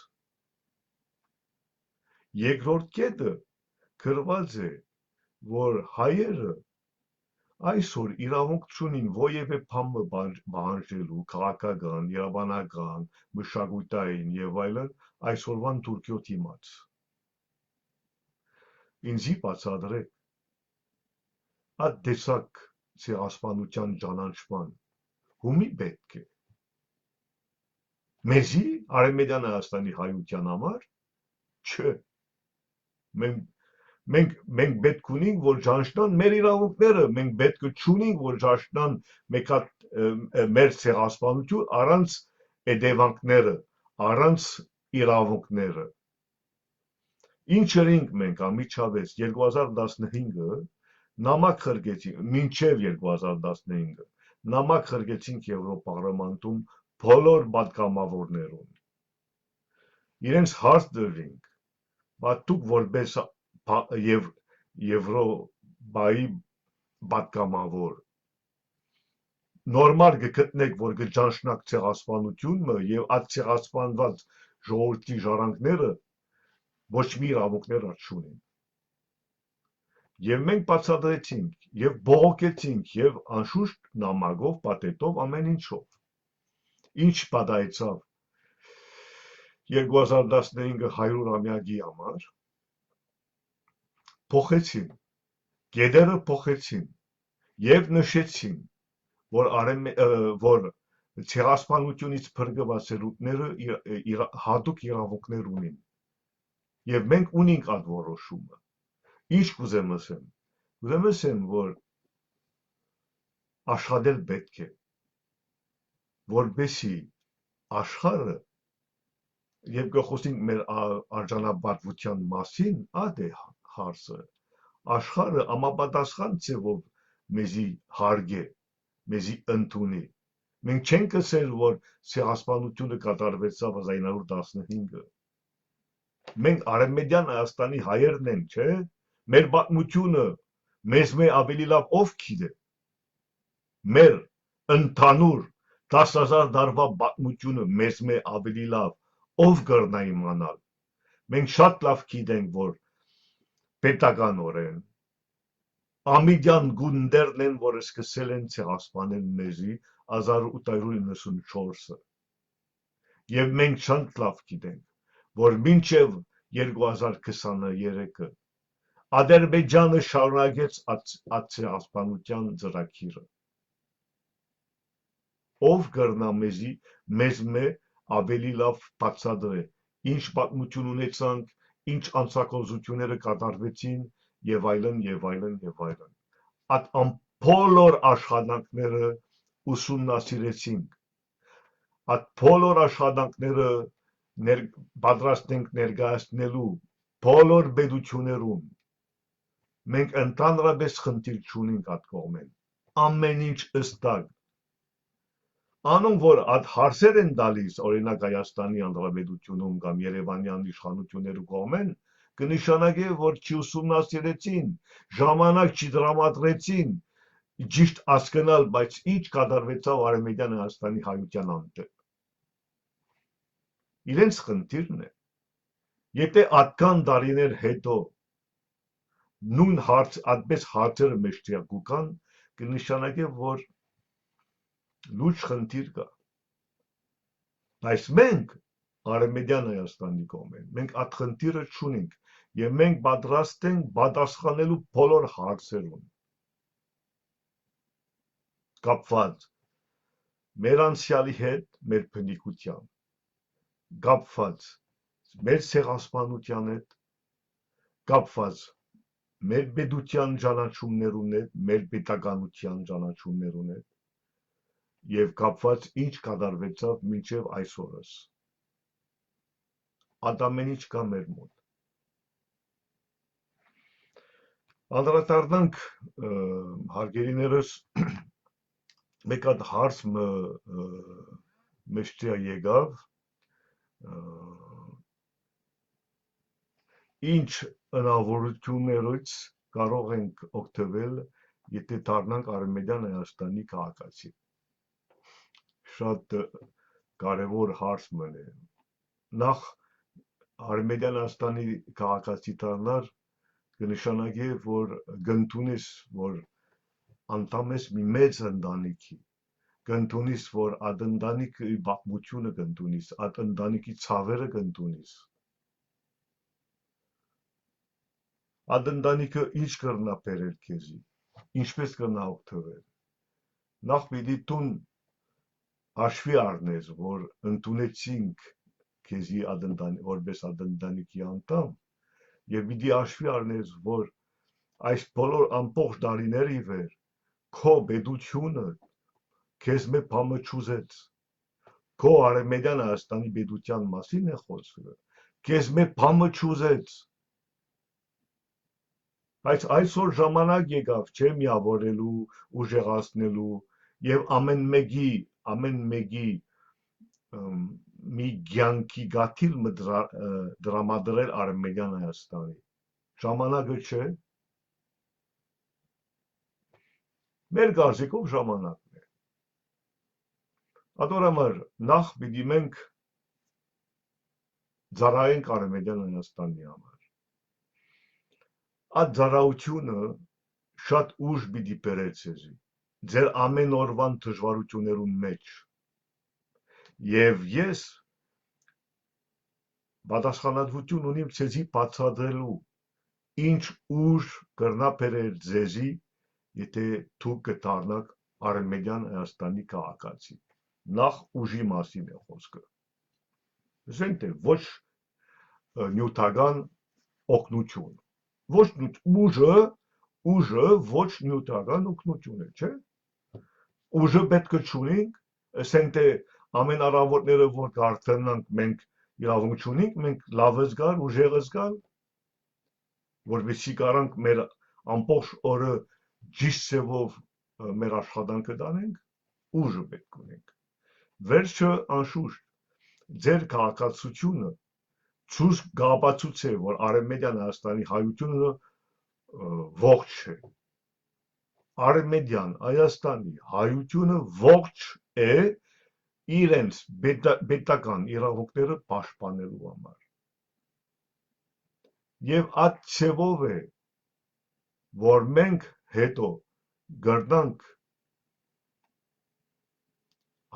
Speaker 1: Երկրորդ կետը գրված է, որ հայերը այսօր իրավունք չունին ովևէ բան պահանջելու, քաղաքական, իրավաբանական, մշակութային եւ այլն, այսօրվան Թուրքիոտ իմաց։ Ինձի բացատրեք, այդ տեսակ ցեղասպանության ճանաչման ումի պետք է։ Մեզի Արևմտյան Հայաստանի հայության համար չէ։ Մենք պետք ունենք, որ ճանաչնան մեր իրավունքները, մենք պետք չունենք, որ ճանաչնան մեր ցեղասպանություն առանց հետևանքները, առանց իրավունքները։ Ինչ ենք մենք ամիջավես 2015-ը նամակ խրգեցինք, մինչև 2015-ը նամակ խրգեցինք Եվրոպարլամենտում բոլոր պատգամավորներուն։ Իրենց հարց դրինք, բայց դուք որպես Եվրոպայի պատգամավոր նորմալ կգտնեք, որ կճանաչնաք ցեղասպանությունը եւ այդ ցեղասպանված ժողովրդի ժառանգները ոչ մի իրավունքներ չունեն։ Եվ մենք բացատրեցինք եւ բողոքեցինք եւ անշուշտ նամակով, պատետով ամեն ինչով։ Ինչ պատահեցավ 2015 100-ամյակի համար փոխեցին, գեդերը փոխեցին եւ նշեցին, որ ցեղասպանությունից փրկված ելույթները հատուկ իրավունքներ ունին եւ մենք ունենք այդ որոշումը։ Ինչ կուզեմ ասեմ։ Կուզեմ ասեմ, որ աշխատել պետք է, որպեսզի աշխարհը եւ կխոսենք մեր արժանապատվության մասին, այդ է հարցը։ Աշխարհը համապատասխան ձևով մեզի հարգե, մեզի ընդունի։ Մենք չենք ասել, որ ցեղասպանությունը կատարվեցավ 1915-ը։ Մենք Արևմտյան Հայաստանի հայերն ենք, չէ՞։ Մեր պատմությունը մեզ ավելի լավ ով գիտե։ Մեր ընդհանուր 10,000 տարվա պատմությունը մեզ ավելի լավ ով կրնա իմանալ։ Մենք շատ լավ գիտենք, որ պետականորեն ամիջյան գունդերն են, որ սկսել են ցեղասպանել մեզի 1894-ը։ Եվ մենք շատ լավ գիտենք, որ մինչև 2023-ը Ադրբեջանը շարունակեց այդ ցեղասպանության ծրագիրը։ Ով կրնա մեզ ավելի լավ բացատրե, ինչ պատմություն ունեցանք, ինչ անցագործությունները կատարվեցին եւ այլն եւ այլն եւ այլն։ Այդ բոլոր աշխատանքները ուսումնասիրեցինք։ Այդ բոլոր աշխատանքները պատրաստ ենք ներկայացնելու բոլոր պետություններում։ Մենք ընդհանրապես խնդիր չունենք այդ կողմեն։ Ամեն ինչ ըստակ։ Անոնք որ այդ հարցեր են տալիս, օրինակ Հայաստանի Հանրապետությունում կամ Երևանյան իշխանությունների կողմեն, կնշանակի, որ չուսումնասիրեցին, ժամանակ չդրամատրեցին, ճիշտ հասկանալ, բայց ինչ կատարվեցավ Արևմտյան Հայաստանի հայության հանդեպ։ Իրենց խնդիրն է։ Եթե այդքան տարիներ հետո նույն այդպես հարցերը մեզ կան, կնշանակի, որ լուրջ խնդիր կա։ Բայց մենք Արևմտյան Հայաստանի կողմեն, մենք այդ խնդիրը չունենք եւ մենք պատրաստ ենք պատասխանելու բոլոր հարցերուն։ Կապված մեր անցյալի հետ, մեր բնիկության, կապված մեր ցեղասպանության հետ, կապված մեր պետության ճանաչումներուն հետ, մեր պետականության ճանաչումներուն հետ եւ կապված ինչ կատարվեցավ մինչեւ այսօրս։ Ադամեն ինչ կա մեր մոտ։ Անդրադառնանք հարգելիներս մեկ հատ հարց մեջտեղ եկավ, ինչ հնարավորություններից կարող ենք օգտվել, եթե դառնանք Արևմտյան Հայաստանի քաղաքացի։ Շատ կարևոր հարց մնե։ Նախ Արևմտյան Հայաստանի քաղաքացի դառնալ կնշանակի, որ կընդունես, որ անդամ ես մի մեծ ընտանիքի, կընդունես, որ այդ ընտանիքի բաղբությունը կընդունես, այդ ընտանիքի ցավերը կընդունես։ Այդ ընտանիքը ինչ կրնա բերել քեզի, ինչպես կրնա օգտվել։ Նախ պիտի տուն հաշվի առնես, որ ընդունեցինք քեզի որպես այդ ընտանիքի անդամ, եւ պիտի հաշվի առնես, որ այս բոլոր ամբողջ տարիների վեր քո պետությունը քեզ մի բանը չուզեց, քո Արևմտյան Հայաստանի պետության մասին է խոսքը, քեզ մի բանը չուզեց։ Բայց այսօր ժամանակ եկավ չէ միավորելու, ուժեղացնելու եւ ամեն մեկի մի ցանկի գաթիլ դրամադրել Արևմտյան Հայաստանի։ Ժամանակը չէ։ Մեր գազիկով ժամանակն է։ Ադորամար նախ պիտի մենք ծառայենք Արևմտյան Հայաստանի համար։ Այդ ծառայությունը շատ ուժ պիտի բերե ձեզի, ձեր ամեն օրվան դժվարություններուն մեջ։ Եվ ես պատասխանատվություն ունիմ ձեզի բացատրելու, ինչ ուժ կրնա բերել ձեզի, եթե դուք կդառնաք Արևմտյան Հայաստանի քաղաքացի։ Նախ ուժի մասին է խոսքը։ Ասենք թե ոչ նյութական օգնություն, ոչ ուժը ոչ նյութական օգնություն է, չէ։ Ուժը պետք է չունենք, ասենք թե ամեն առավոտները որ կարդանանք մենք իրավունք չունենք, մենք լավս գալ, ուժեղս գալ, որովհետեւ կարանք մեր ամբողջ օրը ճիշտ ձևով մեր աշխատանքը տանենք, ուժը պետք ունենք։ Վերջը անշուշտ ձեր քաղաքացիությունը ցույց կապացուցե, որ Արևմտյան Հայաստանի հայությունը ողջ է։ Արևմտյան Հայաստանի հայությունը ողջ է իրենց պետական իրավունքները պաշտպանելու համար։ Եվ այդ ցևով է, որ մենք հետո գրնանք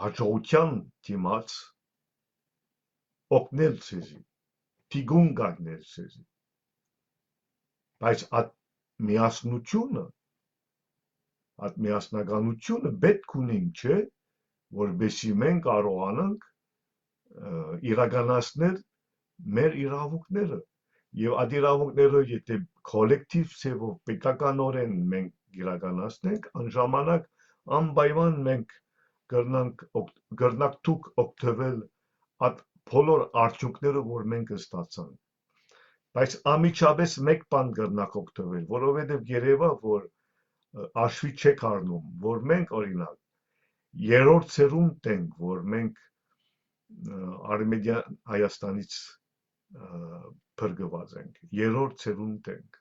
Speaker 1: հաջողության դիմաց օգնել ցեզի, թիգուն գagնել ցեզի։ Բայց այդ միասնականությունը պետք ունենք, չէ, որովհետեւ մենք կարողանանք իրականացնել մեր իրավունքները եւ այդ իրավունքները եթե կոլեկտիվ ձևով պետականորեն մենք իրականացնենք, անժամանակ անպայման մենք կրնանք դուք օգտվել այդ բոլոր արդյունքները, որ մենք ստացանք։ Բայց ամիջապես մեկ բան կրնանք օգտվել, որովհետեւ երևա, որ հաշվի չեք առնում, որ մենք օրինակ երրորդ ցերունդ ենք, որ մենք Արևմտյան Հայաստանից փրկված ենք, երրորդ ցերունդ ենք,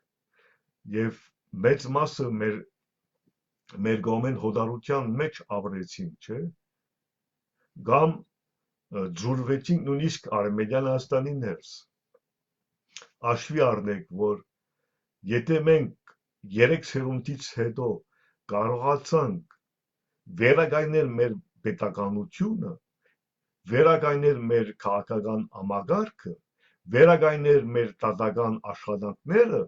Speaker 1: եւ մեծ մասը մեր գոմեն հոդարության մեջ ապրեցինք, չէ, կամ ձուլվեցինք նույնիսկ Արևմտյան Հայաստանի ներս։ Հաշվի առնեք, որ եթե մենք 3 ցերունդից հետո կարողացանք վերականգնել մեր պետականությունը, վերականգնել մեր քաղաքական համագարկը, վերականգնել մեր դատական աշխատանքները,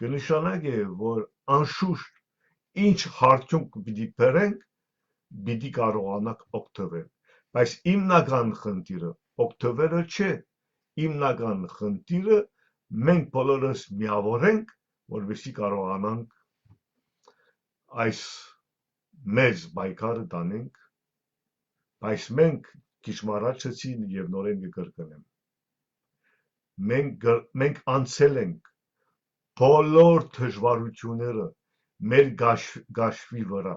Speaker 1: կնշանակի, որ անշուշտ ինչ արդյունք պիտի բերենք, պիտի կարողանանք օգտվել։ Բայց հիմնական խնդիրը օգտվելը չէ, հիմնական խնդիրը մենք բոլորս միավորենք, որովհետեւ կարողանանք այս մեծ պայքարը տանենք, բայց մենք քիչ առաջացին եւ նորեն կկրկնեմ։ Մենք անցել ենք բոլոր դժվարությունները մեր գաշվի վրա,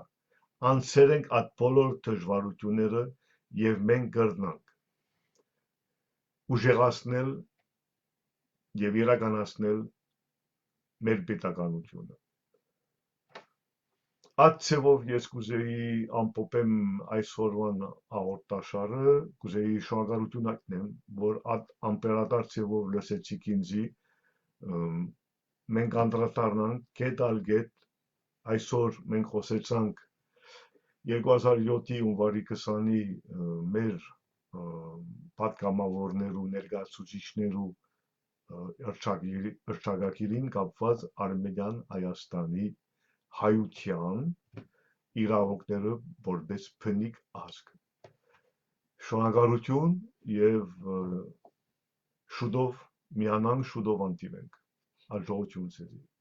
Speaker 1: անցել ենք այդ բոլոր դժվարությունները եւ մենք կրնանք ուժեղացնել եւ իրականացնել մեր պետականությունը։ Այդ ցևով ես կուզեի ամփոփեմ այսօրվան հաղորդաշարը, կուզեի շնորհակալություն հայտնել, որ այդ ամպերատար ցևով լսեցիք ինձի, մենք անդրադառնանք գետ ալ գետ, այսօր մենք խոսեցանք 2007-ի հունվարի 20-ի մեր պատգամավորներու ներկայացուցիչներու հռչակագիրին կապված Արմենիան Հայաստանի հայության իրավունքները որպես բնիկ ազգ։ Շնորհակալություն եւ շուտով միանանք, շուտով հանդիպենք։ Հաջողություն ձեզ։